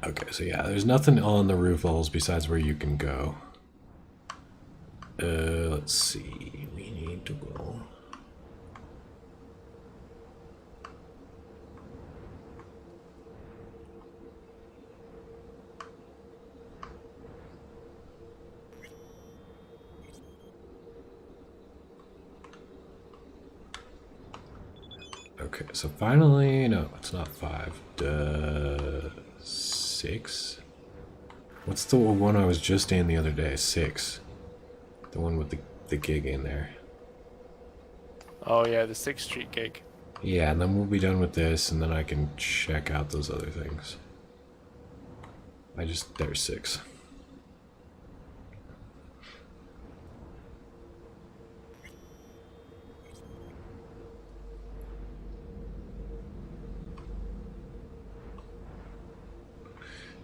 Okay, so yeah, there's nothing on the roof levels besides where you can go. Let's see. We need to go... Okay, so finally, no, it's not 5. 6? What's the one I was just in the other day? 6. The one with the gig in there. Oh yeah, the 6th Street gig. Yeah, and then we'll be done with this, and then I can check out those other things. There's 6.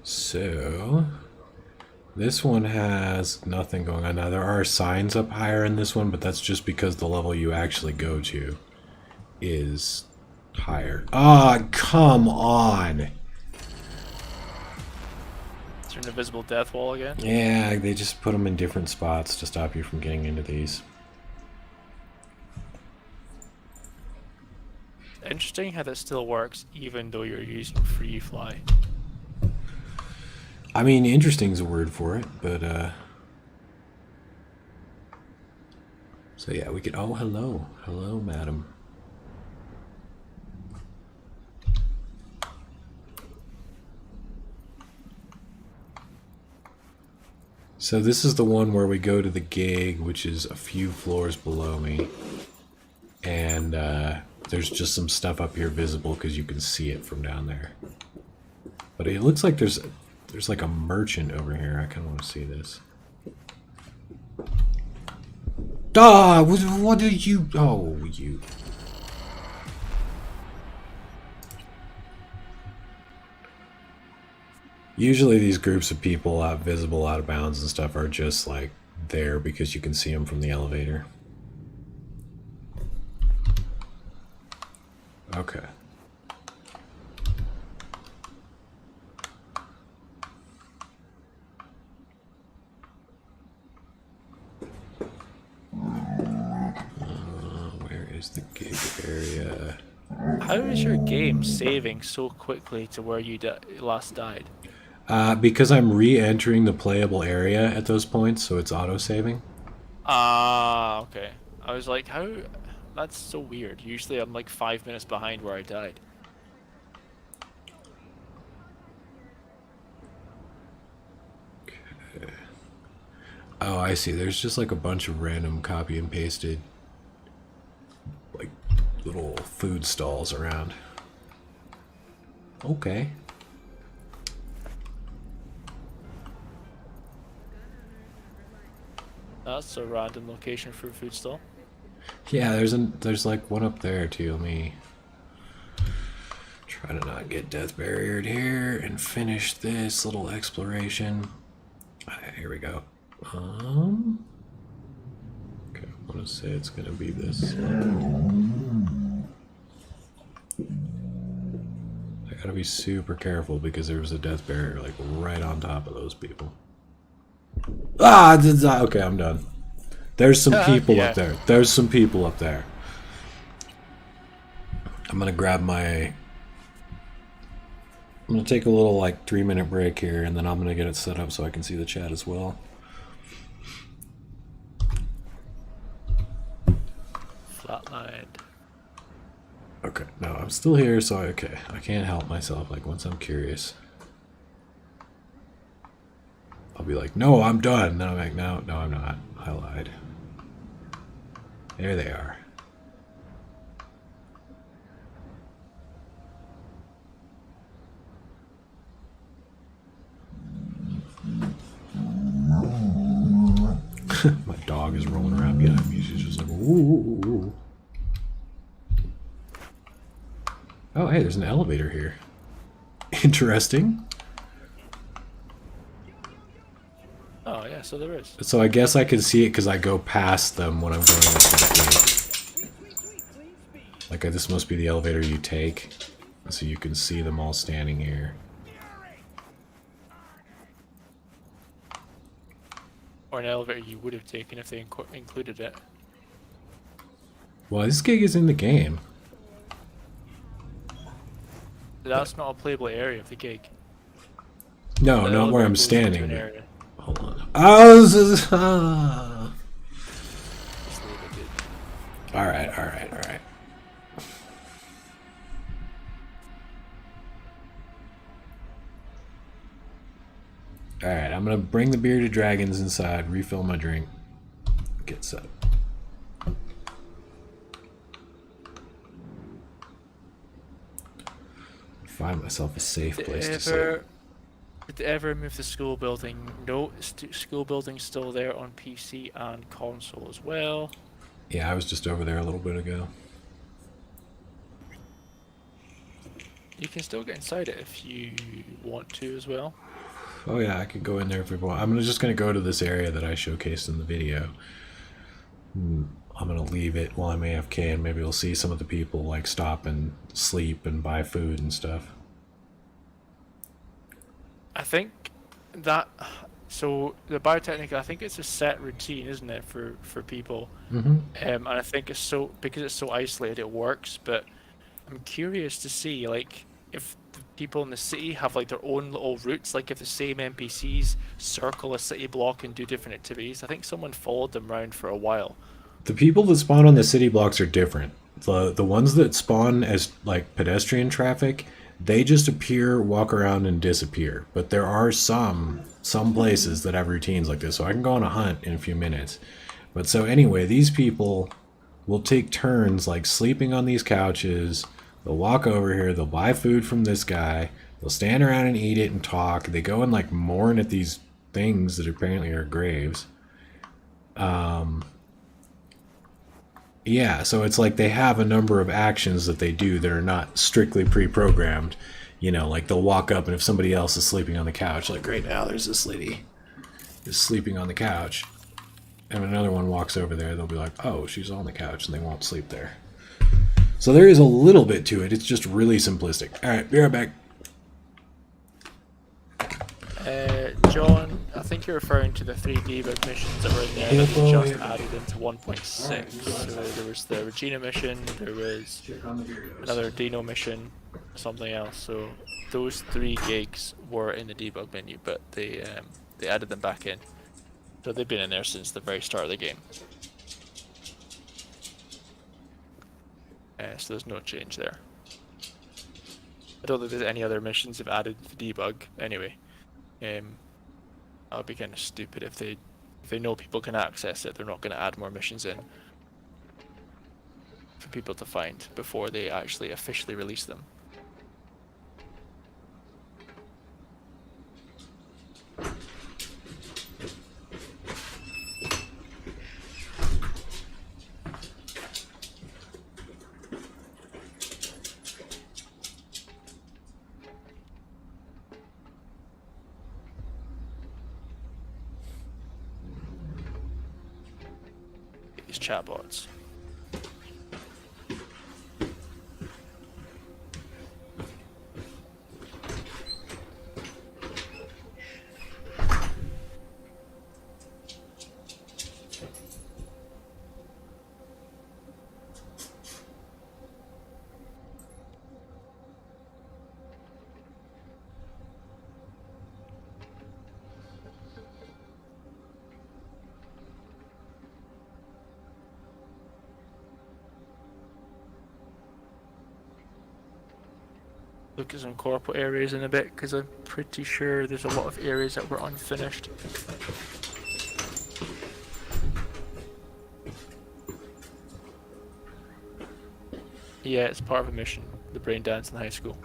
So this one has nothing going on. Now there are signs up higher in this one, but that's just because the level you actually go to is higher. Ah, come on! Is there an invisible death wall again? Yeah, they just put them in different spots to stop you from getting into these. Interesting how that still works even though you're using free fly. I mean, interesting is a word for it, but so yeah, we could. Oh, hello, hello, madam. So this is the one where we go to the gig, which is a few floors below me, and there's just some stuff up here visible because you can see it from down there. But it looks like there's like a merchant over here. I kind of want to see this. Ah, what are you? Oh, you. Usually these groups of people out visible out of bounds and stuff are just like there because you can see them from the elevator. Okay. Where is the gig area? How is your game saving so quickly to where you last died? Because I'm re-entering the playable area at those points, so it's auto-saving. Ah, okay. I was like, how? That's so weird. Usually I'm like 5 minutes behind where I died. Oh, I see. There's just like a bunch of random copy and pasted like little food stalls around. Okay. That's a random location for a food stall. Yeah, there's like one up there too. Let me try to not get death barriered here and finish this little exploration. Here we go. Okay, I want to say it's gonna be this. I gotta be super careful because there was a death barrier like right on top of those people. Ah, okay, I'm done. There's some people Yeah. up there. There's some people up there. I'm gonna grab my... I'm gonna take a little like 3-minute break here, and then I'm gonna get it set up so I can see the chat as well. Flatlined. Okay, no, I'm still here, so okay, I can't help myself. Like once I'm curious, I'll be like, no, I'm done. Then I'm like, no, I'm not. I lied. There they are. My dog is rolling around behind me. She's just like, ooh. Oh, hey, there's an elevator here. Interesting. Oh yeah, so there is. So I guess I can see it because I go past them when I'm going up to the gate. Like, this must be the elevator you take. So you can see them all standing here. Or an elevator you would have taken if they included it. Well, this gig is in the game. That's not a playable area of the gig. No, The not where elevator I'm goes into standing. an But... area. Hold on. Oh, this is... Alright. Alright, I'm gonna bring the bearded dragons inside, refill my drink, get set. Find myself a safe place to sit. Did they ever move the school building? No, school building's still there on PC and console as well. Yeah, I was just over there a little bit ago. You can still get inside it if you want to as well. Oh yeah, I could go in there if we want. I'm just gonna go to this area that I showcased in the video. I'm gonna leave it while I'm AFK, and maybe we'll see some of the people like stop and sleep and buy food and stuff. I think that so the biotechnic, I think it's a set routine, isn't it, for people? Mm-hmm. And I think it's so because it's so isolated, it works. But I'm curious to see like if the people in the city have like their own little routes, like if the same NPCs circle a city block and do different activities. I think someone followed them around for a while. The people that spawn on the city blocks are different. The ones that spawn as like pedestrian traffic, they just appear, walk around, and disappear. But there are some places that have routines like this. So I can go on a hunt in a few minutes. But so anyway, these people will take turns like sleeping on these couches. They'll walk over here. They'll buy food from this guy. They'll stand around and eat it and talk. They go and like mourn at these things that apparently are graves. Yeah, so it's like they have a number of actions that they do that are not strictly pre-programmed. You know, like they'll walk up and if somebody else is sleeping on the couch, like right now there's this lady is sleeping on the couch, and another one walks over there, they'll be like, oh, she's on the couch, and they won't sleep there. So there is a little bit to it. It's just really simplistic. All right, be right back. John, I think you're referring to the 3 debug missions that were in there that they just added into 1.6. So there was the Regina mission, there was another Dino mission, something else. So those 3 gigs were in the debug menu, but they added them back in. So they've been in there since the very start of the game. So there's no change there. I don't think there's any other missions they've added to debug anyway. That would be kind of stupid if they know people can access it. They're not going to add more missions in for people to find before they actually officially release them. These chatbots. Look at some corporate areas in a bit, because I'm pretty sure there's a lot of areas that were unfinished. Yeah, it's part of a mission, the brain dance in high school.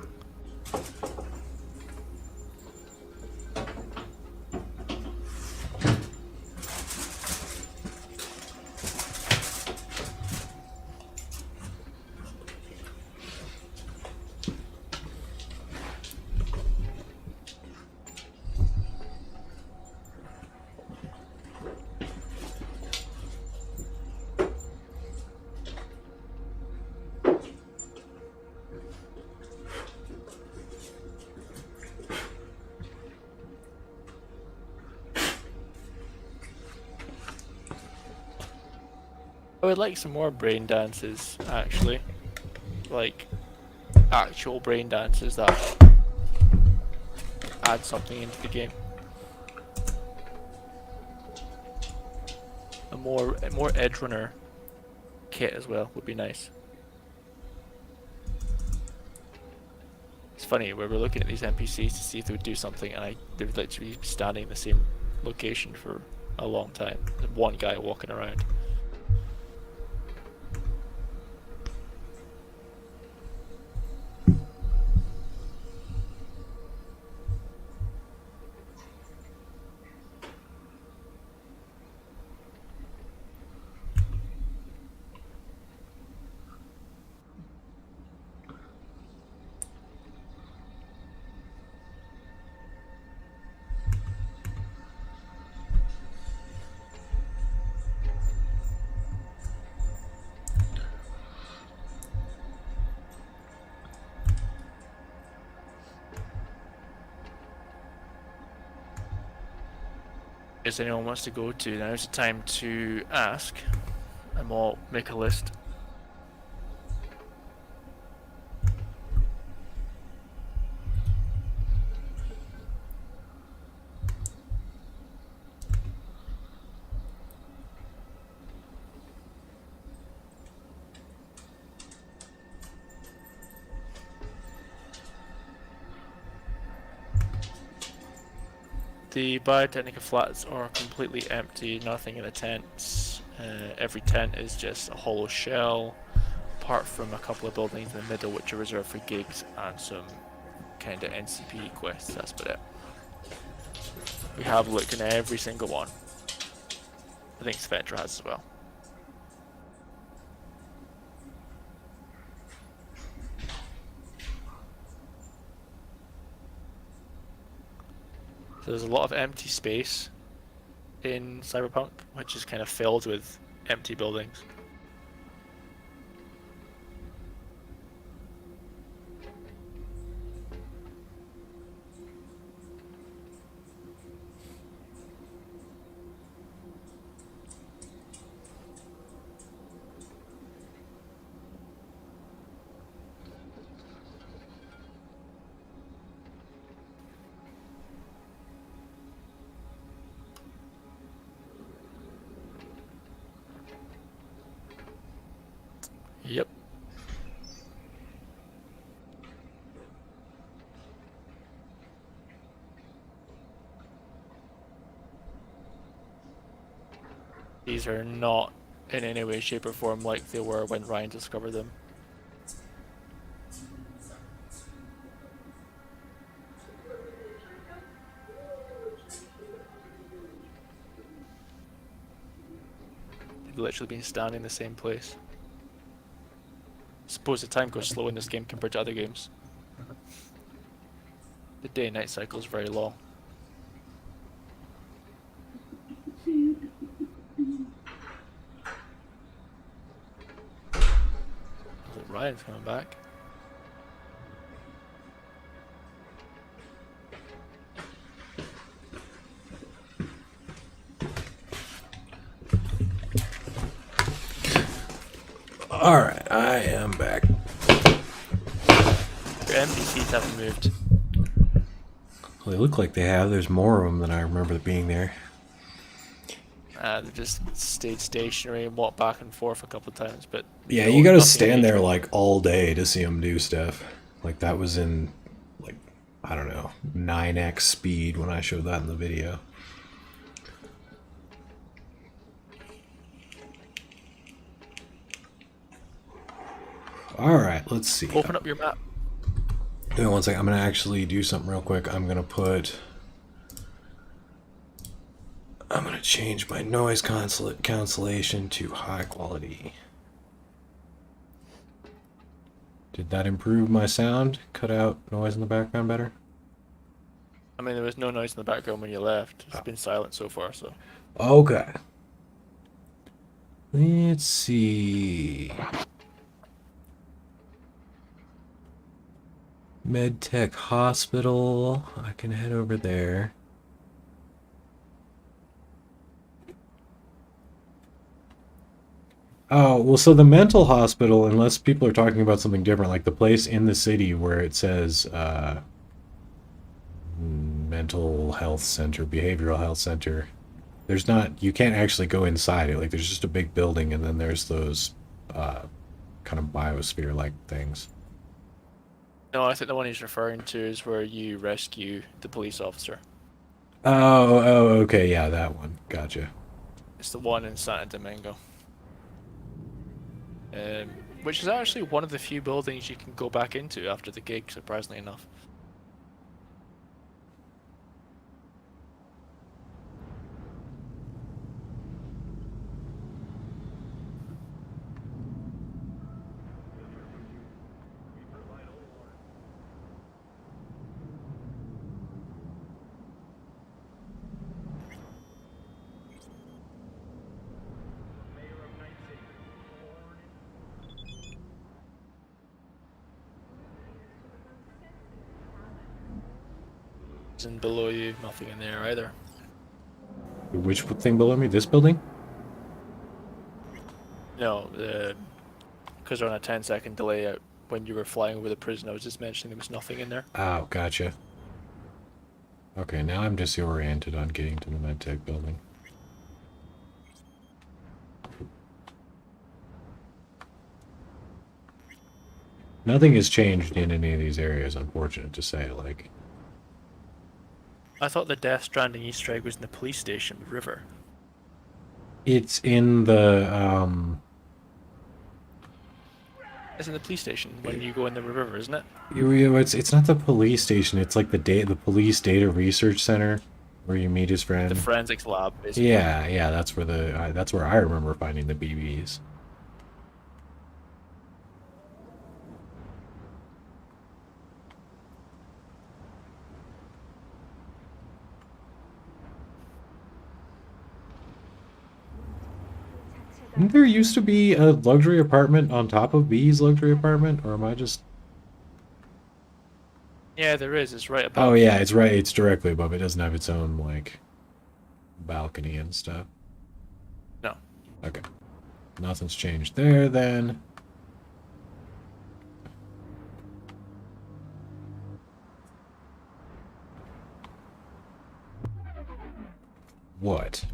I would like some more brain dances, actually. Like, actual brain dances that add something into the game. A more edge runner kit as well would be nice. It's funny, we were looking at these NPCs to see if they would do something, and they would literally be standing in the same location for a long time. And one guy walking around. areas anyone wants to go to, now's the time to ask, and we'll make a list. The Biotechnica flats are completely empty, nothing in the tents. Every tent is just a hollow shell, apart from a couple of buildings in the middle which are reserved for gigs and some kind of NCP quests, that's about it. We have looked in every single one. I think Spectra has as well. So there's a lot of empty space in Cyberpunk, which is kind of filled with empty buildings. Yep. These are not in any way, shape, or form like they were when Ryan discovered them. They've literally been standing in the same place. Suppose the time goes slow in this game compared to other games. The day and night cycle is very long. Oh, Ryan's coming back. Alright, I am back. Your NPCs haven't moved. Well, they look like they have. There's more of them than I remember being there. They just stayed stationary and walked back and forth a couple of times, but Yeah, no, you gotta nothing stand there major. like all day to see them do stuff. Like that was in, like, I don't know, 9x speed when I showed that in the video. Alright, let's see. Open up your map. Wait one second, I'm gonna actually do something real quick. I'm gonna change my noise cancellation to high quality. Did that improve my sound? Cut out noise in the background better? I mean, there was no noise in the background when you left. It's been silent so far, so. Okay. Let's see. MedTech Hospital. I can head over there. Oh, well, so the mental hospital, unless people are talking about something different, like the place in the city where it says mental health center, behavioral health center, there's not, you can't actually go inside it. Like, there's just a big building, and then there's those kind of biosphere-like things. No, I think the one he's referring to is where you rescue the police officer. Oh, okay, yeah, that one. Gotcha. It's the one in Santo Domingo. Which is actually one of the few buildings you can go back into after the gig, surprisingly enough. And below you, nothing in there either. Which thing below me? This building? No, because they're on a 10-second delay when you were flying over the prison. I was just mentioning there was nothing in there. Oh, gotcha. Okay, now I'm disoriented on getting to the medtech building. Nothing has changed in any of these areas, unfortunate to say, like... I thought the Death Stranding Easter egg was in the police station river. It's in the, It's in the police station when you go in the river, isn't it? It's not the police station, it's like the police data research center where you meet his The friend. forensics lab, basically. Yeah, that's where that's where I remember finding the BBs. Didn't there used to be a luxury apartment on top of B's luxury apartment, or am I just... Yeah, there is. It's right Oh above. yeah, it's right, it's directly above. It doesn't have its own, like, balcony and stuff. No. Okay. Nothing's changed there, then. What?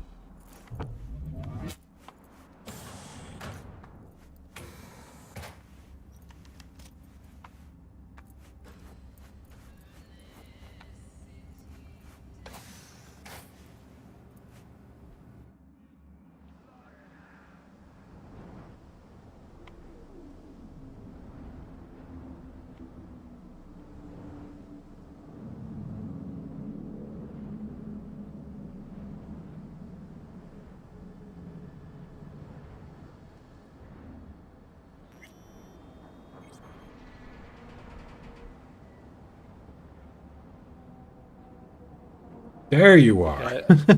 There you are. Yeah.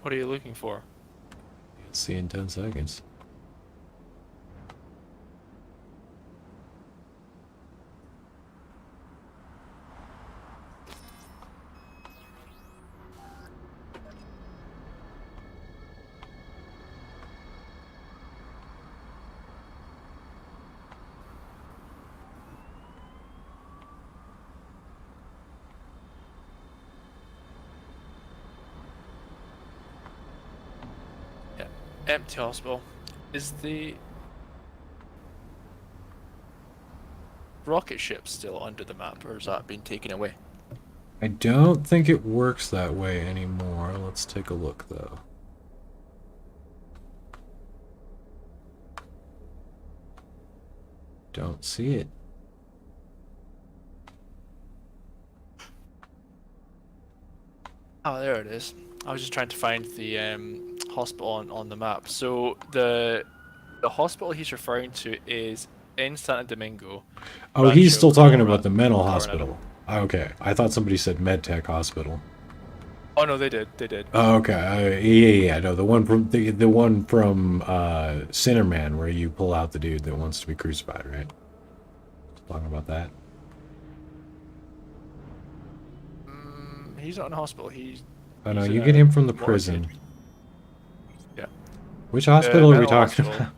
What are you looking for? See in 10 seconds. Yeah. Empty hospital. Is the rocket ship still under the map, or has that been taken away? I don't think it works that way anymore. Let's take a look, though. Don't see it. Oh, there it is. I was just trying to find the hospital on the map. So the hospital he's referring to is in Santo Domingo, Oh, he's Rancho still talking about the mental Coronado. hospital. Okay, I thought somebody said MedTech hospital. Oh no, they did. They did. Oh, okay, yeah. No, the one from the one from Sinnerman, where you pull out the dude that wants to be crucified, right? Talking about that. He's not in hospital. Oh no, He's in you get a him from the motorcade. prison. Yeah. Which hospital are we mental talking hospital. about?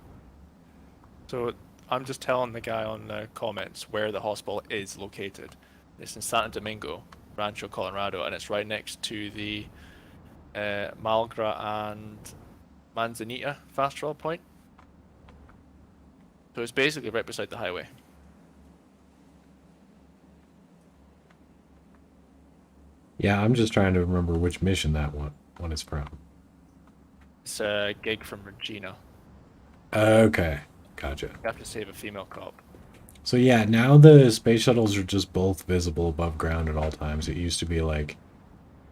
So I'm just telling the guy on the comments where the hospital is located. It's in Santo Domingo, Rancho Colorado, and it's right next to the Malgra and Manzanita fast travel point. So it's basically right beside the highway. Yeah, I'm just trying to remember which mission that one is from. It's a gig from Regina. Okay, gotcha. You have to save a female cop. So yeah, now the space shuttles are just both visible above ground at all times. It used to be like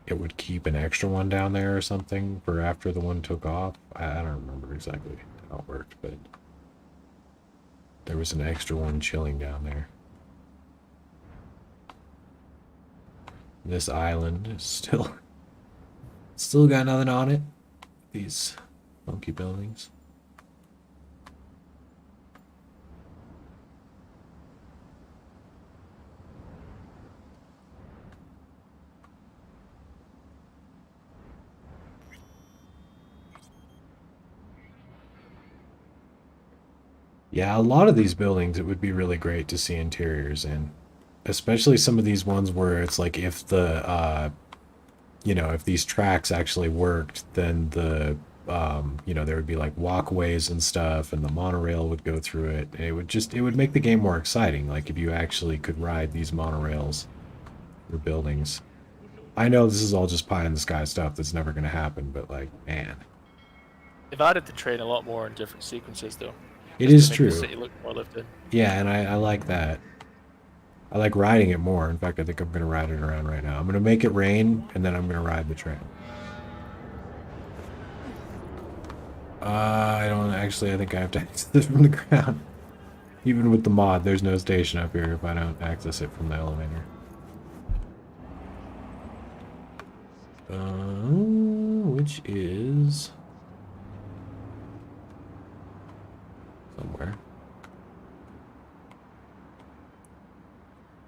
it would keep an extra one down there or something for after the one took off. I don't remember exactly how it worked, but there was an extra one chilling down there. This island is still got nothing on it. These funky buildings. Yeah, a lot of these buildings, it would be really great to see interiors in. Especially some of these ones where it's like if if these tracks actually worked, then there would be like walkways and stuff, and the monorail would go through it. And it would make the game more exciting, like if you actually could ride these monorails or buildings. I know this is all just pie in the sky stuff that's never going to happen, but like, man, They've added the train a lot more in different sequences though, it just to is make the true. city look more lived in. Yeah, and I like that. I like riding it more. In fact, I think I'm going to ride it around right now. I'm going to make it rain, and then I'm going to ride the train. I don't actually. I think I have to access this from the ground. Even with the mod, there's no station up here if I don't access it from the elevator. Which is somewhere.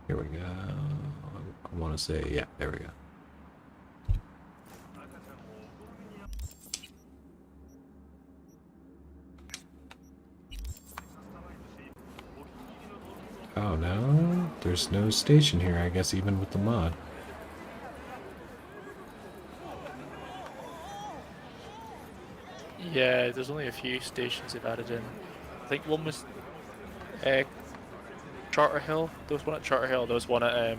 Here we go. I want to say, yeah, there we go. Oh no, there's no station here, I guess, even with the mod. Yeah, there's only a few stations they've added in. I think one was uh, Charter Hill. There was one at Charter Hill. There was one at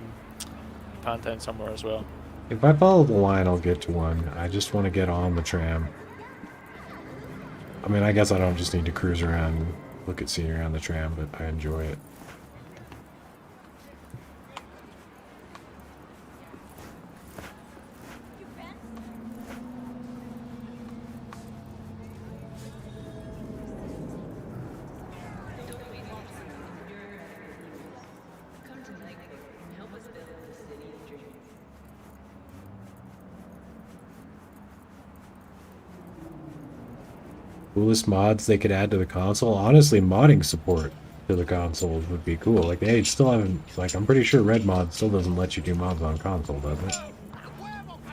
Pantown somewhere as well. If I follow the line, I'll get to one. I just want to get on the tram. I mean, I guess I don't just need to cruise around and look at scenery on the tram, but I enjoy it. Coolest mods they could add to the console? Honestly, modding support to the consoles would be cool. Like, they still haven't, like, I'm pretty sure Red Mod still doesn't let you do mods on console, does it?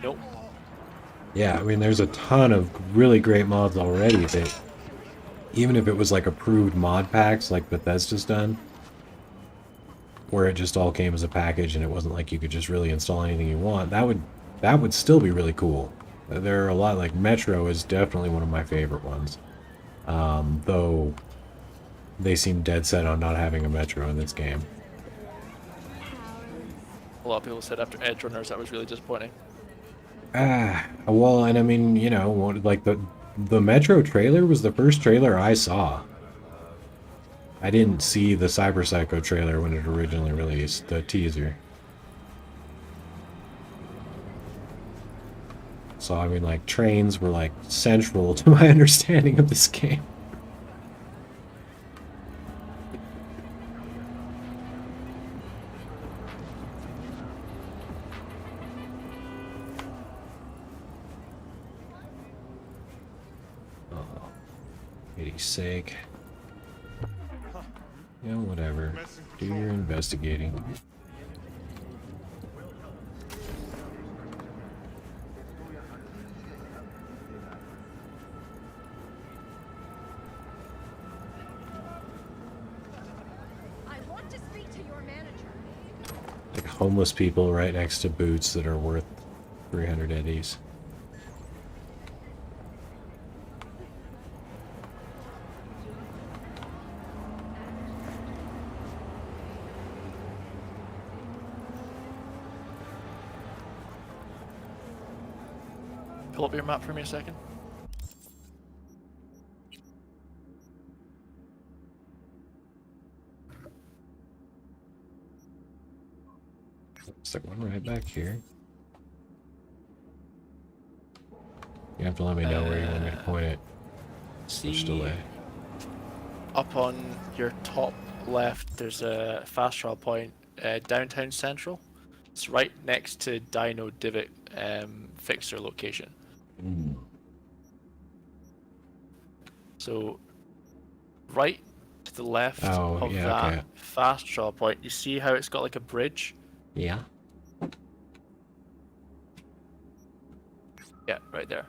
Nope. Yeah, I mean, there's a ton of really great mods already that, even if it was like approved mod packs like Bethesda's done, where it just all came as a package and it wasn't like you could just really install anything you want, that would still be really cool. There are a lot, like Metro is definitely one of my favorite ones. Though they seem dead set on not having a Metro in this game. A lot of people said after Edge Runners that was really disappointing. Well, and I mean, like the Metro trailer was the first trailer I saw. I didn't see the Cyber Psycho trailer when it originally released, the teaser. So, I mean, like, trains were, like, central to my understanding of this game. Oh, pity's sake. Yeah, whatever. Do your investigating. Like homeless people right next to boots that are worth 300 eddies. Pull up your map for me a second. It's like one right back here. You have to let me know where you want me to point it. Switch See, delay. up on your top left, there's a fast travel point, downtown central. It's right next to Dino Divot fixer location. Mm. So, right to the left Oh, of yeah, that okay. fast travel point, you see how it's got like a bridge? Yeah. Yeah, right there.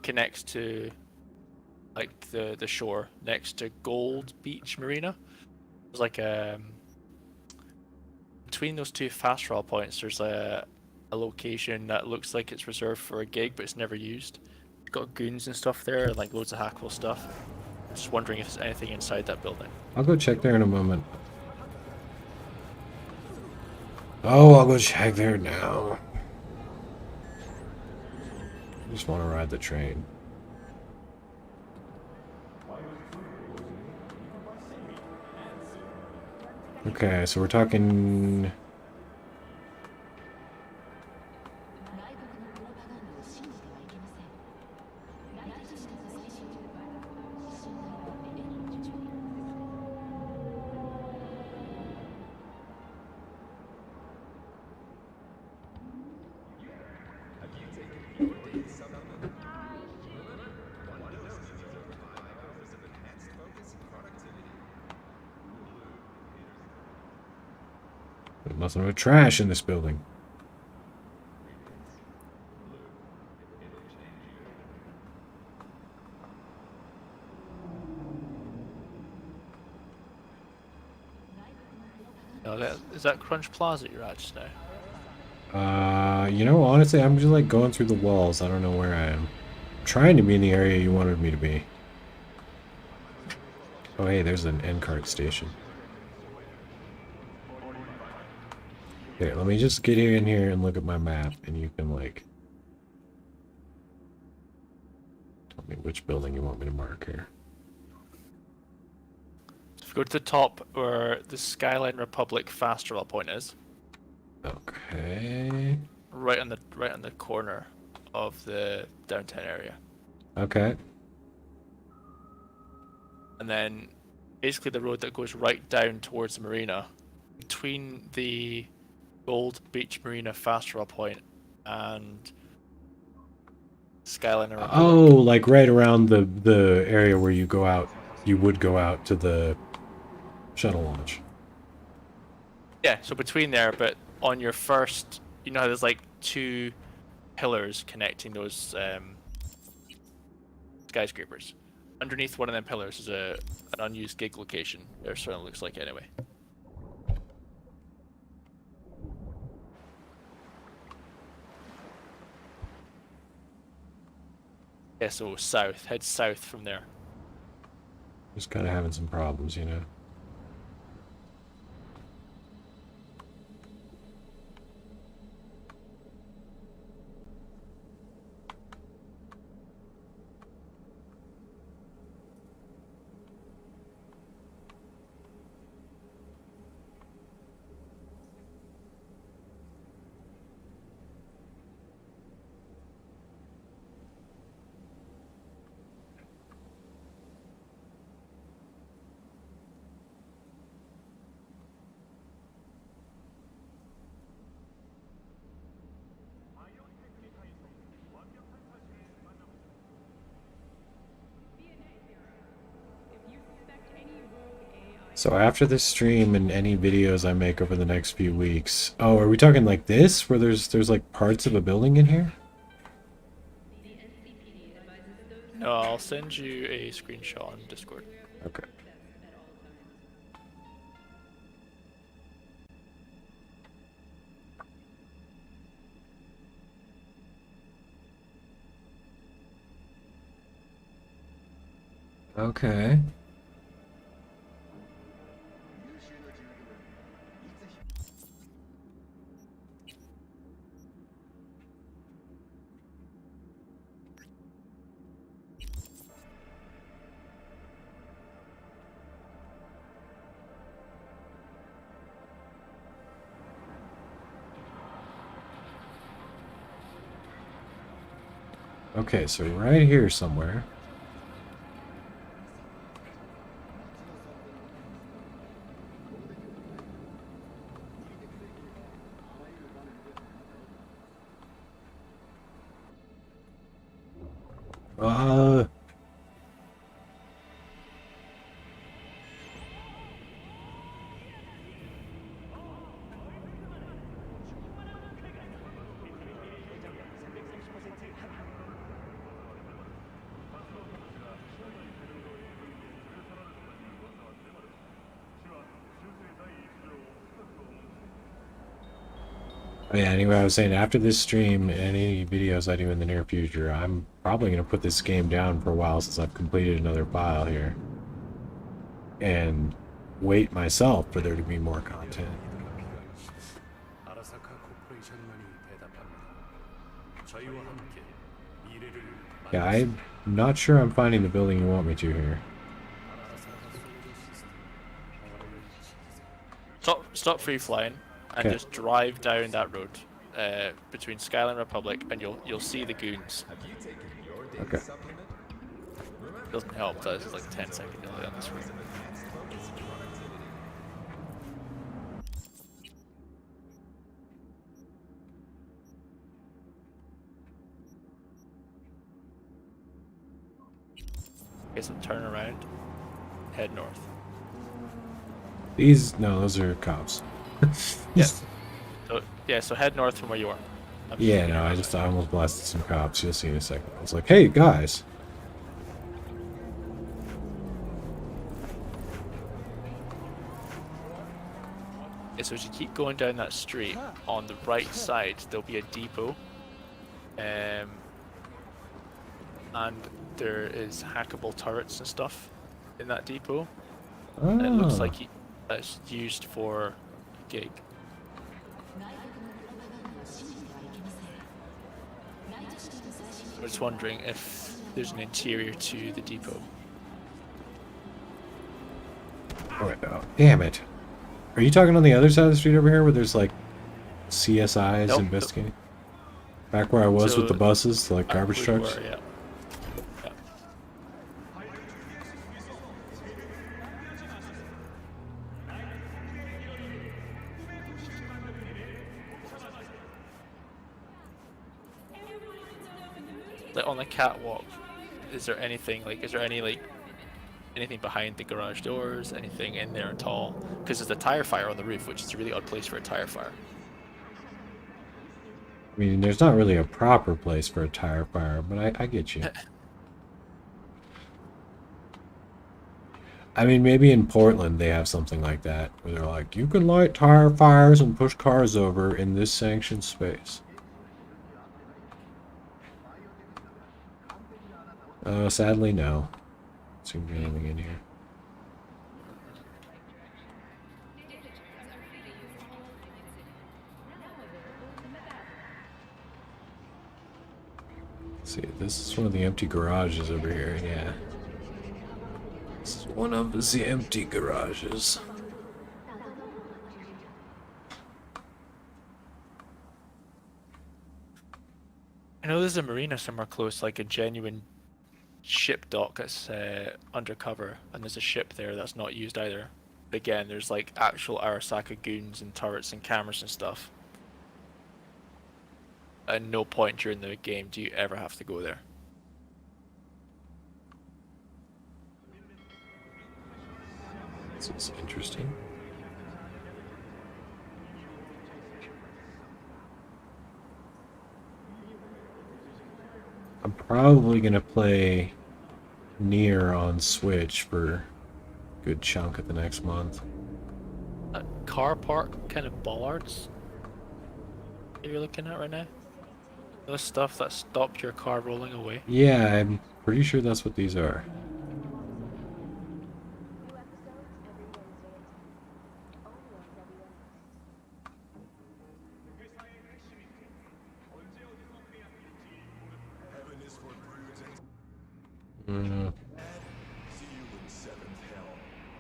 Connects to like the shore next to Gold Beach Marina. There's like between those two fast travel points, there's a location that looks like it's reserved for a gig, but it's never used. It's got goons and stuff there, and like loads of hackable stuff. I'm just wondering if there's anything inside that building. I'll go check there in a moment. Oh, I'll go check there now. I just want to ride the train. Okay, so we're talking... There's nothing but trash in this building. No, is that Crunch Plaza you're at just now? You know, honestly, I'm just like going through the walls. I don't know where I am. I'm trying to be in the area you wanted me to be. Oh, hey, there's an end card station. Here, let me just get in here and look at my map, and you can, like, tell me which building you want me to mark here. If you go to the top where the Skyline Republic fast travel point is. Okay. Right on the corner of the downtown area. Okay. And then basically the road that goes right down towards the marina, between the Gold Beach Marina fast travel point and Skyline Republic. Oh, like right around the area where you go out. You would go out to the shuttle launch. Yeah, so between there, but on your first, you know how there's like two pillars connecting those skyscrapers. Underneath one of them pillars is an unused gig location. It certainly looks like anyway. Yeah, so south. Head south from there. Just kind of having some problems, you know. So after this stream and any videos I make over the next few weeks... Oh, are we talking like this? Where there's like parts of a building in here? No, I'll send you a screenshot on Discord. Okay. Okay. Okay, so right here somewhere. Uh... Oh, yeah, anyway, I was saying after this stream and any videos I do in the near future, I'm probably going to put this game down for a while since I've completed another file here. And wait myself for there to be more content. Yeah, I'm not sure I'm finding the building you want me to here. Stop free flying and Okay. just drive down that road between Skyline Republic, and you'll see the goons. Okay. Doesn't help that it's like 10-second delay on this route. Okay, so turn around, head north. No, those are cops. Yeah. So head north from where you are. Yeah, no, I almost blasted some cops. You'll see in a second. I was like, hey, guys. Yeah, so as you keep going down that street, on the right side there'll be a depot, and there is hackable turrets and stuff in that depot. Oh. And it looks like that's used for a gig. I was wondering if there's an interior to the depot. Oh, no. Damn it. Are you talking on the other side of the street over here where there's like CSIs Nope. investigating? Back where I was So, with the buses, like garbage trucks? Yeah. Like on the catwalk, is there anything anything behind the garage doors, anything in there at all? Because there's a tire fire on the roof, which is a really odd place for a tire fire. I mean, there's not really a proper place for a tire fire, but I get you. I mean, maybe in Portland they have something like that, where they're like, you can light tire fires and push cars over in this sanctioned space. Sadly, no. Seems to be anything in here. Let's see, this is one of the empty garages over here, yeah. This is one of the empty garages. I know there's a marina somewhere close, like a genuine ship dock that's undercover, and there's a ship there that's not used either. But again, there's like actual Arasaka goons and turrets and cameras and stuff. At no point during the game do you ever have to go there. This is interesting. I'm probably gonna play Nier on Switch for a good chunk of the next month. Car park kind of bollards that you're looking at right now? Those stuff that stop your car rolling away? Yeah, I'm pretty sure that's what these are.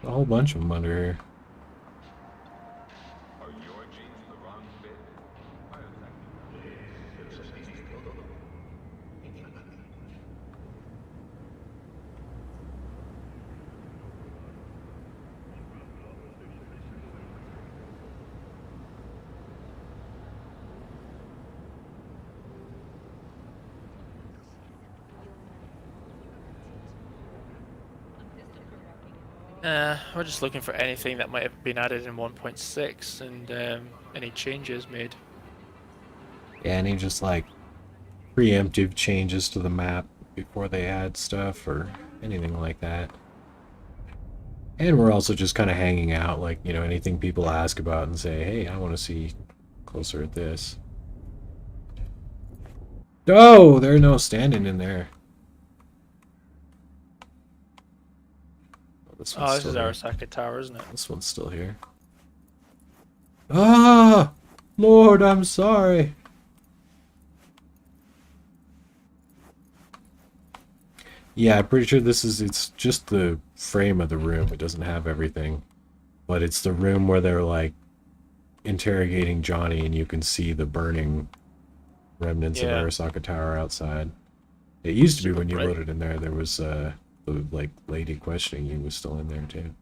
A whole bunch of them under here. We're just looking for anything that might have been added in 1.6 and any changes made. Yeah, any just like preemptive changes to the map before they add stuff or anything like that. And we're also just kind of hanging out, like, you know, anything people ask about and say, hey, I want to see closer at this. Oh, there's no standing in there. Oh, this one's Oh, this still is here. Arasaka Tower, isn't it? This one's still here. Ah! Lord, I'm sorry. Yeah, I'm pretty sure it's just the frame of the room. It doesn't have everything. But it's the room where they're like interrogating Johnny and you can see the burning remnants of Yeah. Arasaka Tower outside. It used to be Super when you bright. loaded in there was the like lady questioning you was still in there too.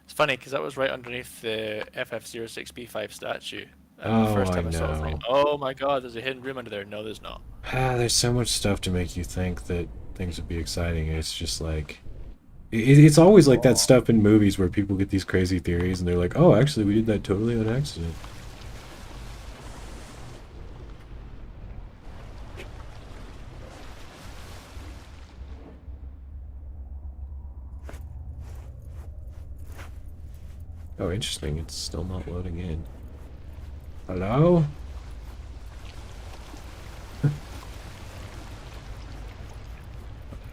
It's funny because that was right underneath the FF06B5 statue. And the Oh, first I time I saw it, I was like, know. oh my god, there's a hidden room under there. No, there's not. Ah, there's so much stuff to make you think that things would be exciting. It's just like it's always like that Oh. stuff in movies where people get these crazy theories and they're like, "Oh, actually, we did that totally on accident." Oh, interesting. It's still not loading in. Hello?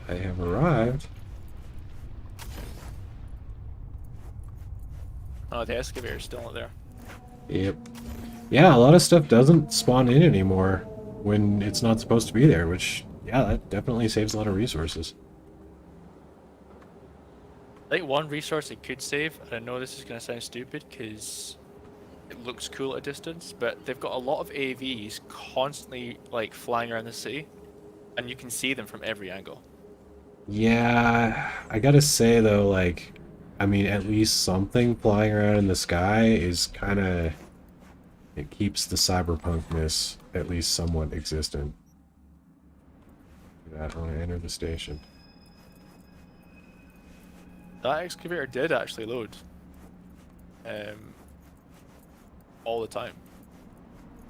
I have arrived. Oh, the excavator's still not there. Yep. Yeah, a lot of stuff doesn't spawn in anymore when it's not supposed to be there, which, yeah, that definitely saves a lot of resources. I think one resource it could save, and I know this is going to sound stupid because it looks cool at a distance, but they've got a lot of AVs constantly like flying around the city, and you can see them from every angle. Yeah, I gotta say though, like, I mean, at least something flying around in the sky is kind of, it keeps the cyberpunkness at least somewhat existent. That when I enter the station. That excavator did actually load, all the time.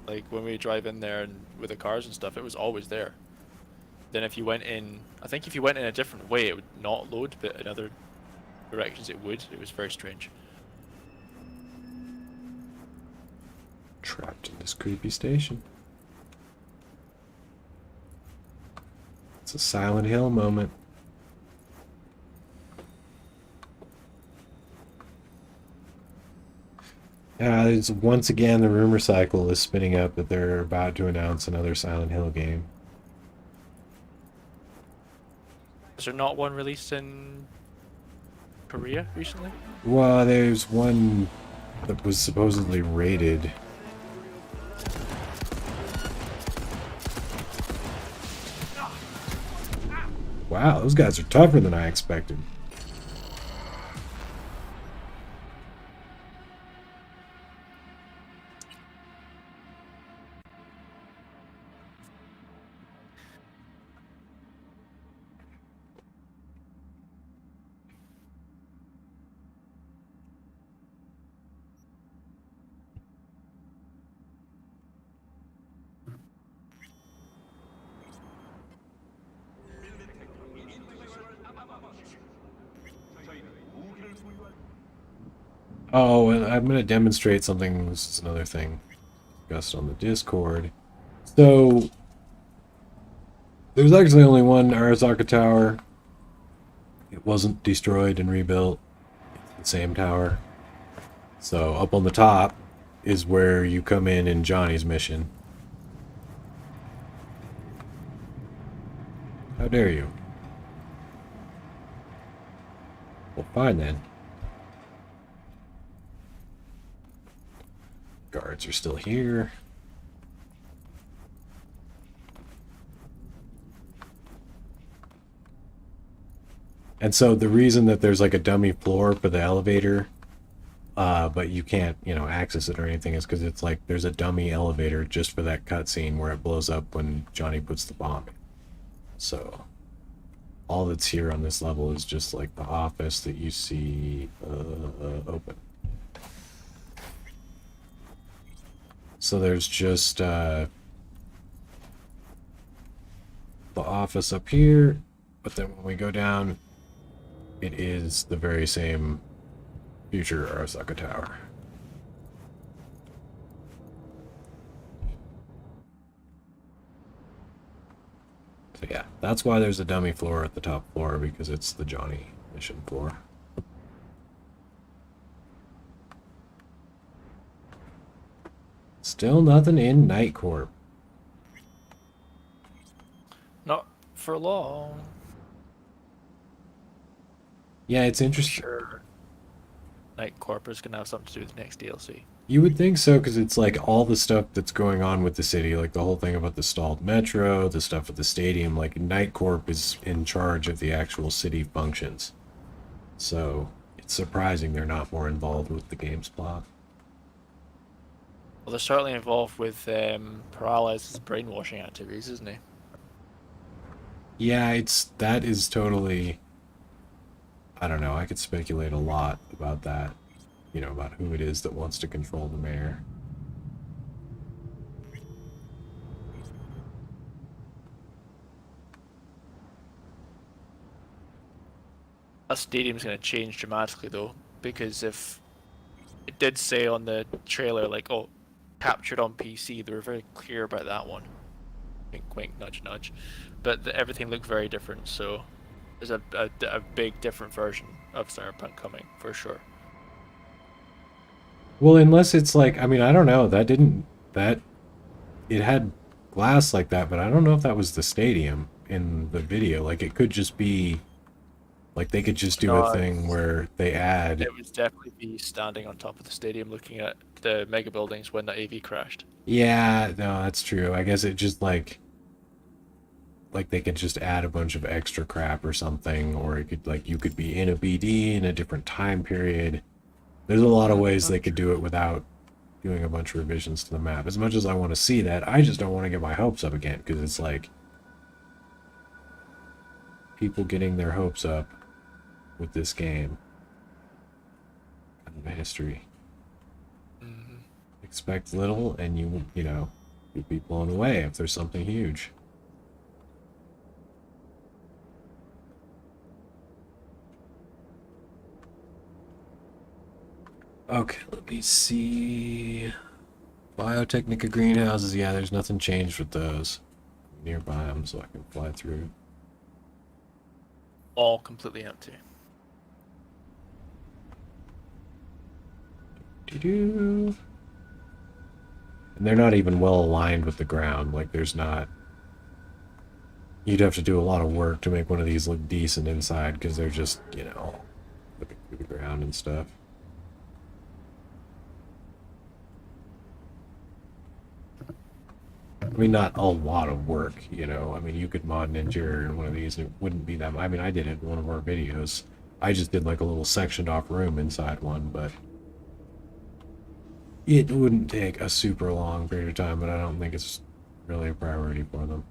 Like when we drive in there and with the cars and stuff, it was always there. Then if you went in, I think if you went in a different way, it would not load, but in other directions it would. It was very strange. Trapped in this creepy station. It's a Silent Hill moment. It's once again the rumor cycle is spinning up that they're about to announce another Silent Hill game. Is there not one released in Korea recently? Well, there's one that was supposedly rated. Wow, those guys are tougher than I expected. Oh, and I'm going to demonstrate something. This is another thing discussed on the Discord. So, there's actually only one Arasaka Tower. It wasn't destroyed and rebuilt. It's the same tower. So, up on the top is where you come in Johnny's mission. How dare you? Well, fine then. Guards are still here. And so the reason that there's like a dummy floor for the elevator, but you can't, access it or anything is because it's like there's a dummy elevator just for that cutscene where it blows up when Johnny puts the bomb in. So all that's here on this level is just like the office that you see open. So there's just the office up here, but then when we go down, it is the very same future Arasaka Tower. So yeah, that's why there's a dummy floor at the top floor, because it's the Johnny mission floor. Still nothing in Night Corp. Not for long. Yeah, it's I'm interesting. sure Night Corp is gonna have something to do with the next DLC. You would think so, because it's like all the stuff that's going on with the city, like the whole thing about the stalled metro, the stuff at the stadium, like Night Corp is in charge of the actual city functions. So it's surprising they're not more involved with the game's plot. Well, they're certainly involved with Paralyze's brainwashing activities, isn't he? Yeah, that is totally, I don't know, I could speculate a lot about that, about who it is that wants to control the mayor. That stadium's going to change dramatically, though, because if it did say on the trailer, like, oh, captured on PC, they were very clear about that one. Wink, wink, nudge, nudge. But everything looked very different, so there's a big different version of Cyberpunk coming, for sure. Well, unless it's like, I mean, I don't know, it had glass like that, but I don't know if that was the stadium in the video. Like, it could just be, like, they could just do a No, thing where they add. it was definitely me standing on top of the stadium looking at the mega buildings when the AV crashed. Yeah, no, that's true. I guess it just like they could just add a bunch of extra crap or something, or it could, like, you could be in a BD in a different time period. There's a lot of ways they could do it without doing a bunch of revisions to the map. As much as I want to see that, I just don't want to get my hopes up again, because it's like people getting their hopes up with this game. Kind of a history. Mm-hmm. Expect little, and you'd be blown away if there's something huge. Okay, let me see. Biotechnica greenhouses, yeah, there's nothing changed with those. Nearby them so I can fly through. All completely empty. Doo-doo. And they're not even well aligned with the ground. Like, there's not. You'd have to do a lot of work to make one of these look decent inside, because they're just, looking through the ground and stuff. I mean, not a lot of work, I mean, you could mod an interior in one of these and it wouldn't be that. I mean, I did it in one of our videos. I just did like a little sectioned off room inside one, but it wouldn't take a super long period of time, but I don't think it's really a priority for them.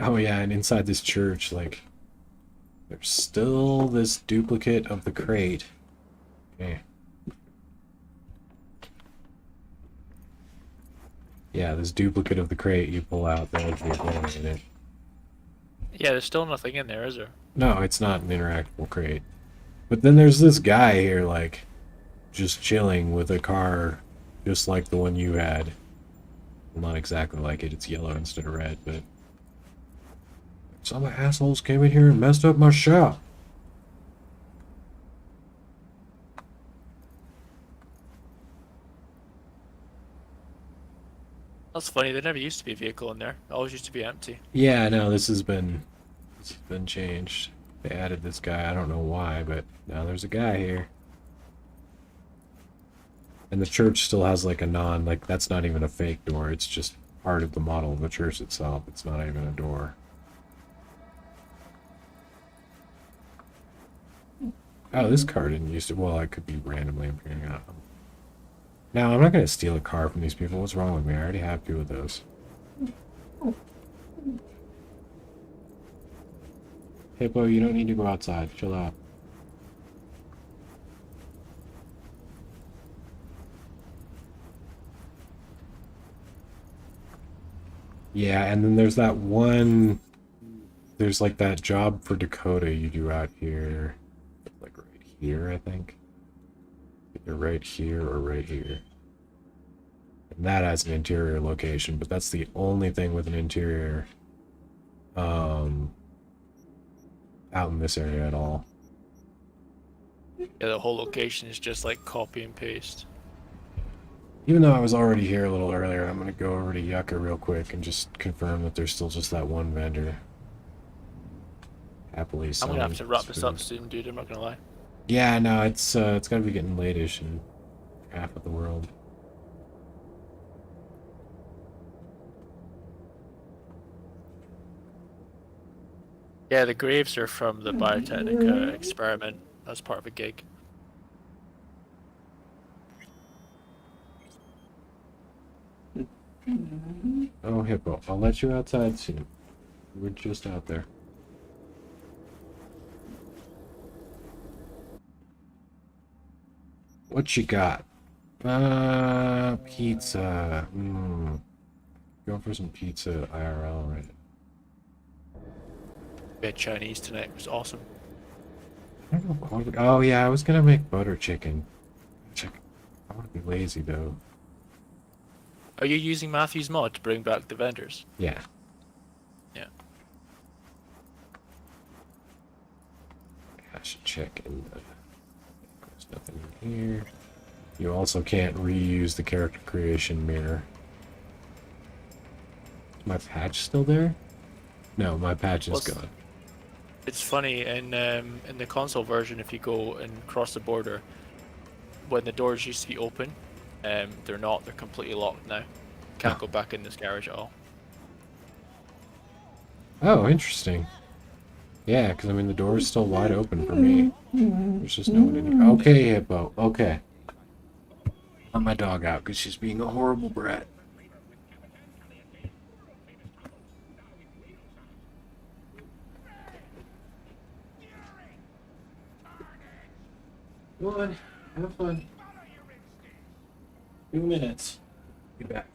Oh yeah, and inside this church, like, there's still this duplicate of the crate. Okay. Yeah, this duplicate of the crate you pull out, that would be a goal in it. Yeah, there's still nothing in there, is there? No, it's not an interactable crate. But then there's this guy here, like, just chilling with a car just like the one you had. Well, not exactly like it, it's yellow instead of red, but some assholes came in here and messed up my shop. That's funny. There never used to be a vehicle in there. It always used to be empty. Yeah, no, this has been changed. They added this guy, I don't know why, but now there's a guy here. And the church still has like a like, that's not even a fake door, it's just part of the model of the church itself. It's not even a door. Oh, this car didn't used to. Well, I could be randomly appearing out. Now, I'm not going to steal a car from these people. What's wrong with me? I already have 2 of those. Hippo, you don't need to go outside. Chill out. Yeah, and then there's that one. There's like that job for Dakota you do out here. Like right here, I think. Either right here or right here. And that has an interior location, but that's the only thing with an interior out in this area at all. Yeah, the whole location is just like copy and paste. Even though I was already here a little earlier, I'm going to go over to Yucca real quick and just confirm that there's still just that one vendor. Happily I'm selling gonna have to wrap his this up food. soon, dude. I'm not gonna lie. Yeah, no, it's got to be getting late-ish in half of the world. Yeah, the graves are from the biotechnica experiment as part of a gig. Oh, Hippo, I'll let you outside soon. We're just out there. What you got? Pizza. Go for some pizza IRL, right? We had Chinese tonight. It was awesome. I don't know what oh yeah, I was gonna make butter chicken. I want to be lazy though. Are you using Matthew's mod to bring back the vendors? Yeah. Yeah. I should check in the... There's nothing in here. You also can't reuse the character creation mirror. Is my patch still there? No, my patch is gone. It's funny in the console version, if you go and cross the border, when the doors used to be open, they're not. They're completely locked now. Can't go back in this garage at all. Oh, interesting. Yeah, because I mean the door is still wide open for me. There's just no one in here. Okay, Hippo. Okay. Let my dog out because she's being a horrible brat. Come on, have fun. 2 minutes. Be back.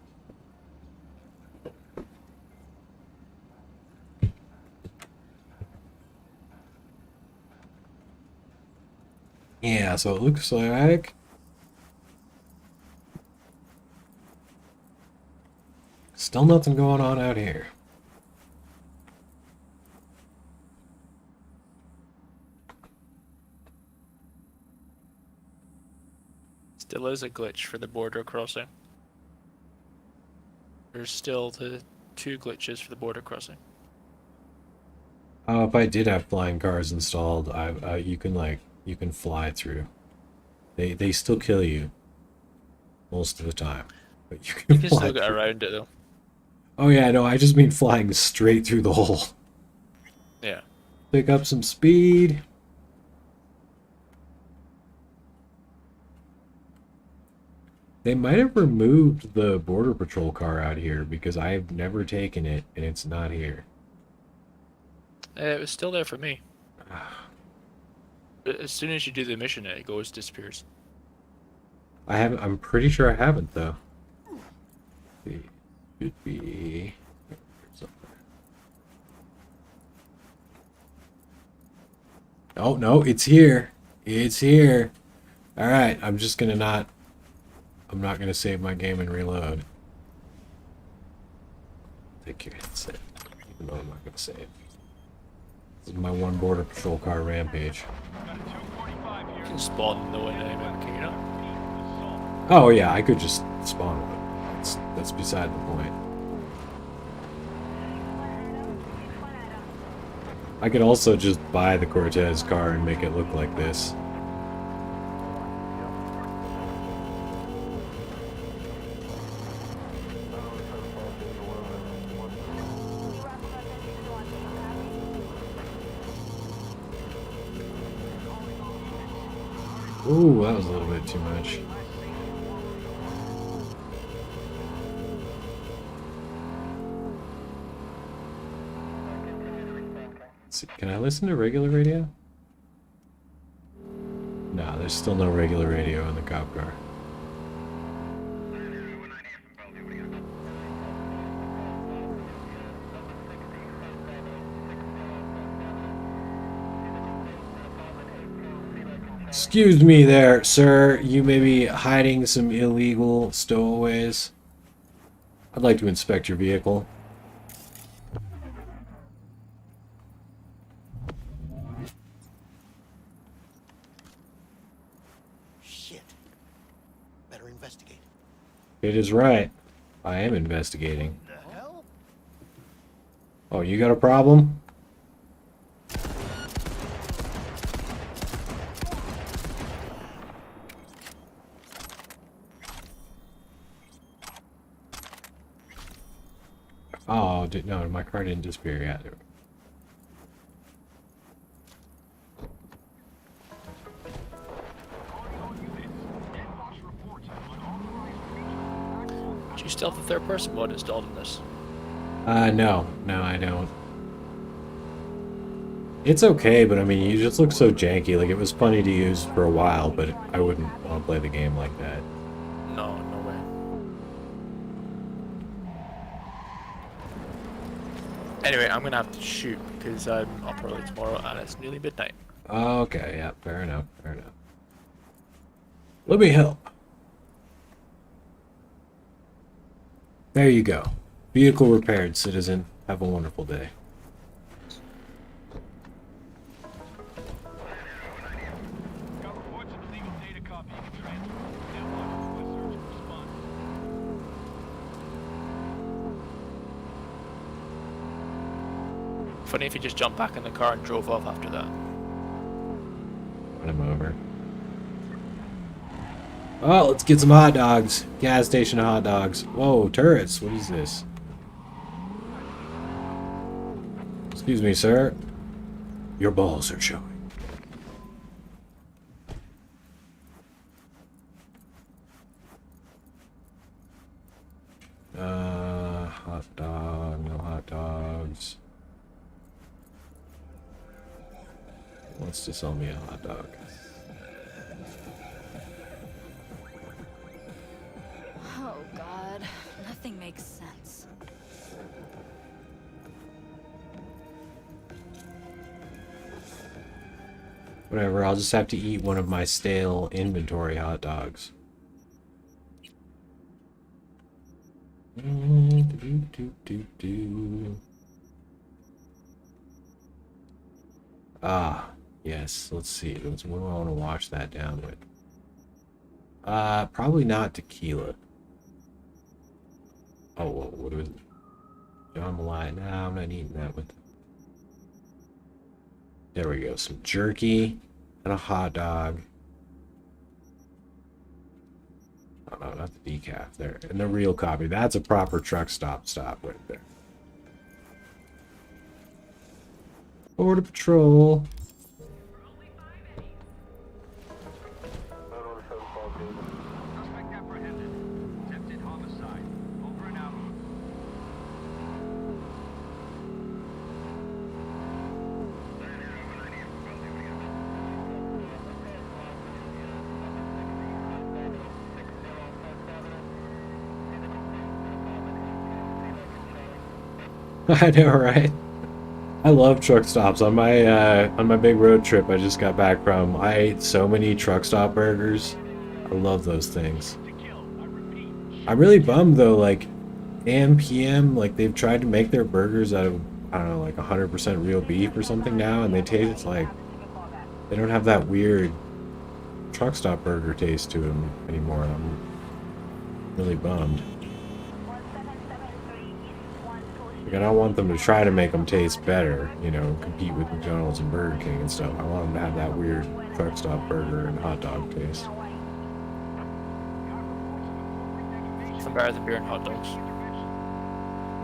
Yeah, so it looks like still nothing going on out here. Still is a glitch for the border crossing. There's still the 2 glitches for the border crossing. If I did have flying cars installed, you can fly through. They still kill you most of the time, but you can You can fly still get through. around it though. Oh yeah, no, I just mean flying straight through the hole. Yeah. Pick up some speed. They might have removed the border patrol car out here because I've never taken it and it's not here. It was still there for me. But as soon as you do the mission, it disappears. I haven't. I'm pretty sure I haven't though. It should be somewhere. Oh no, it's here. It's here. All right, I'm just gonna not. I'm not gonna save my game and reload. Take your headset, even though I'm not gonna save. This is my one border patrol car rampage. You can spawn the one anyway, can you not? Oh yeah, I could just spawn one. That's beside the point. I could also just buy the Cortez car and make it look like this. Ooh, that was a little bit too much. Let's see, can I listen to regular radio? No, there's still no regular radio in the cop car. Excuse me there, sir. You may be hiding some illegal stowaways. I'd like to inspect your vehicle. Shit. Better investigate. It is right. I am investigating. The hell? Oh, you got a problem? Oh, no, my car didn't disappear yet. Do you still have the third person mode installed in this? No, I don't. It's okay, but I mean, you just look so janky. Like, it was funny to use for a while, but I wouldn't want to play the game like that. No, no way. Anyway, I'm gonna have to shoot because I'm up early tomorrow and it's nearly midnight. Okay, yeah, fair enough, fair enough. Let me help. There you go. Vehicle repaired, citizen. Have a wonderful day. Funny if you just jumped back in the car and drove off after that. Run him over. Oh, let's get some hot dogs. Gas station hot dogs. Whoa, turrets. What is this? Excuse me, sir. Your balls are showing. Hot dog. No hot dogs. Wants to sell me a hot dog. Oh God, nothing makes sense. Whatever, I'll just have to eat one of my stale inventory hot dogs. Ah, yes, let's see. What do I want to wash that down with? Probably not tequila. Oh, well, what was it? John Malai. Nah, I'm not eating that with. There we go. Some jerky and a hot dog. Oh no, not the decaf there. And the real coffee. That's a proper truck stop right there. Border Patrol. I know, right? I love truck stops. On my big road trip I just got back from, I ate so many truck stop burgers. I love those things. I'm really bummed though, like AM/PM, like they've tried to make their burgers out of, I don't know, like 100% real beef or something now, and they taste like they don't have that weird truck stop burger taste to them anymore. I'm really bummed. Like, I don't want them to try to make them taste better, you know, compete with McDonald's and Burger King and stuff. I want them to have that weird truck stop burger and hot dog taste. Some better than beer and hot dogs.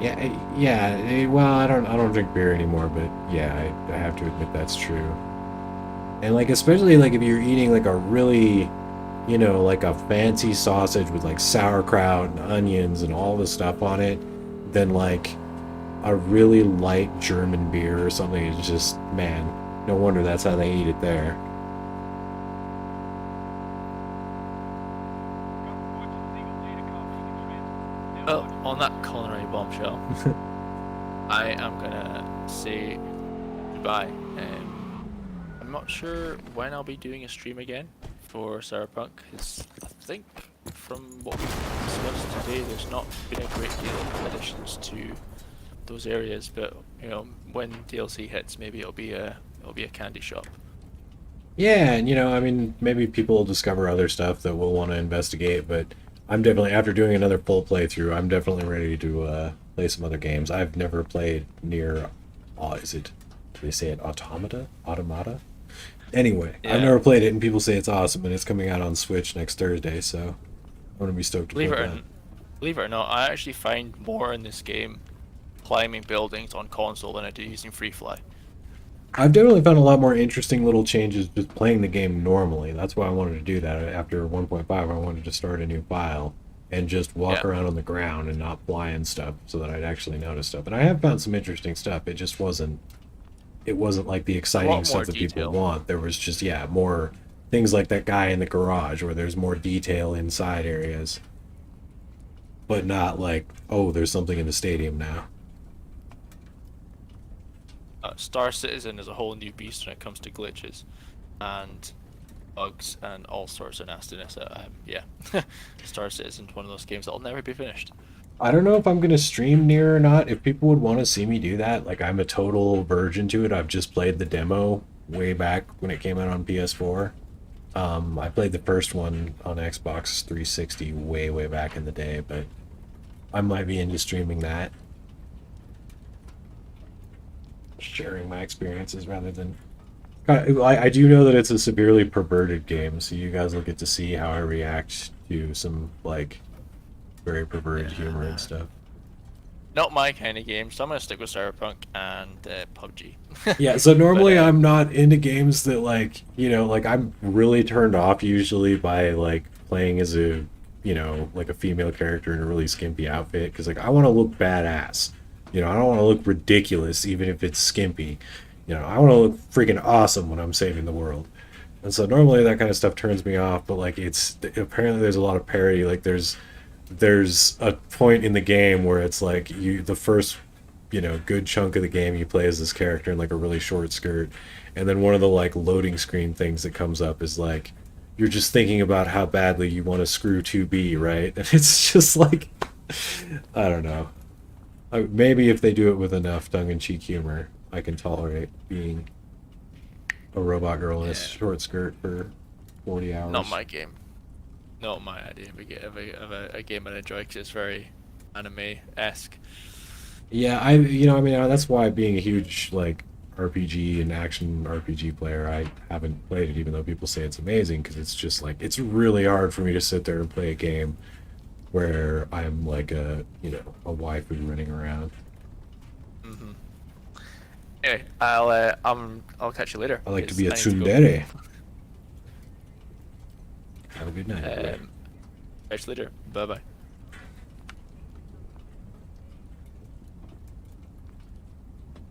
Yeah. Well, I don't drink beer anymore, but yeah, I have to admit that's true. And like, especially like if you're eating like a really, you know, like a fancy sausage with like sauerkraut and onions and all the stuff on it, then like a really light German beer or something is just, man, no wonder that's how they eat it there. Oh, on that culinary bombshell, I am gonna say goodbye. I'm not sure when I'll be doing a stream again for Cyberpunk. I think from what we discussed today, say there's not been a great deal of additions to those areas, but you know, when DLC hits, maybe it'll be a candy shop. Yeah, and you know, I mean, maybe people will discover other stuff that we'll want to investigate, but I'm definitely, after doing another full playthrough, I'm definitely ready to play some other games. I've never played near, is it, do they say it Automata? Automata? Anyway, I've Yeah. never played it, and people say it's awesome, and it's coming out on Switch next Thursday, so I'm going to be stoked to play that. Believe it or not, I actually find more in this game climbing buildings on console than I do using free fly. I've definitely found a lot more interesting little changes just playing the game normally. That's why I wanted to do that. After 1.5, I wanted to start a new file and just walk Yeah. around on the ground and not fly and stuff so that I'd actually notice stuff. And I have found some interesting stuff. It just wasn't like the exciting more stuff that people detail. want. There was just, yeah, more things like that guy in the garage where there's more detail inside areas. But not like, oh, there's something in the stadium now. Star Citizen is a whole new beast when it comes to glitches and bugs and all sorts of nastiness. Yeah, Star Citizen's one of those games that'll never be finished. I don't know if I'm gonna stream near or not. If people would want to see me do that, like I'm a total virgin to it. I've just played the demo way back when it came out on PS4. I played the first one on Xbox 360 way back in the day, but I might be into streaming that, sharing my experiences rather than. I do know that it's a severely perverted game, so you guys will get to see how I react to some like very perverted humor and stuff. Not my kind of game, so I'm gonna stick with Cyberpunk and PUBG. Yeah, so normally But, I'm not into games that like, you know, like I'm really turned off usually by like playing as a, you know, like a female character in a really skimpy outfit because like I want to look badass. You know, I don't want to look ridiculous even if it's skimpy. You know, I want to look freaking awesome when I'm saving the world. And so normally that kind of stuff turns me off, but like it's apparently there's a lot of parody. Like there's a point in the game where it's like the first, you know, good chunk of the game you play as this character in like a really short skirt, and then one of the like loading screen things that comes up is like you're just thinking about how badly you want to screw 2B, right? And it's just like I don't know. Maybe if they do it with enough tongue-in-cheek humor, I can tolerate being a robot girl in a short skirt for 40 hours. not my game. Not my idea of a game I enjoy because it's very anime-esque. Yeah, I mean, that's why being a huge like RPG and action RPG player, I haven't played it, even though people say it's amazing, because it's just like it's really hard for me to sit there and play a game where I'm like a waifu running around. Mm-hmm. Anyway, I'll catch you later. I like to 'cause be a I need to go. tsundere. Have a good night. everybody. Catch you later. Bye bye.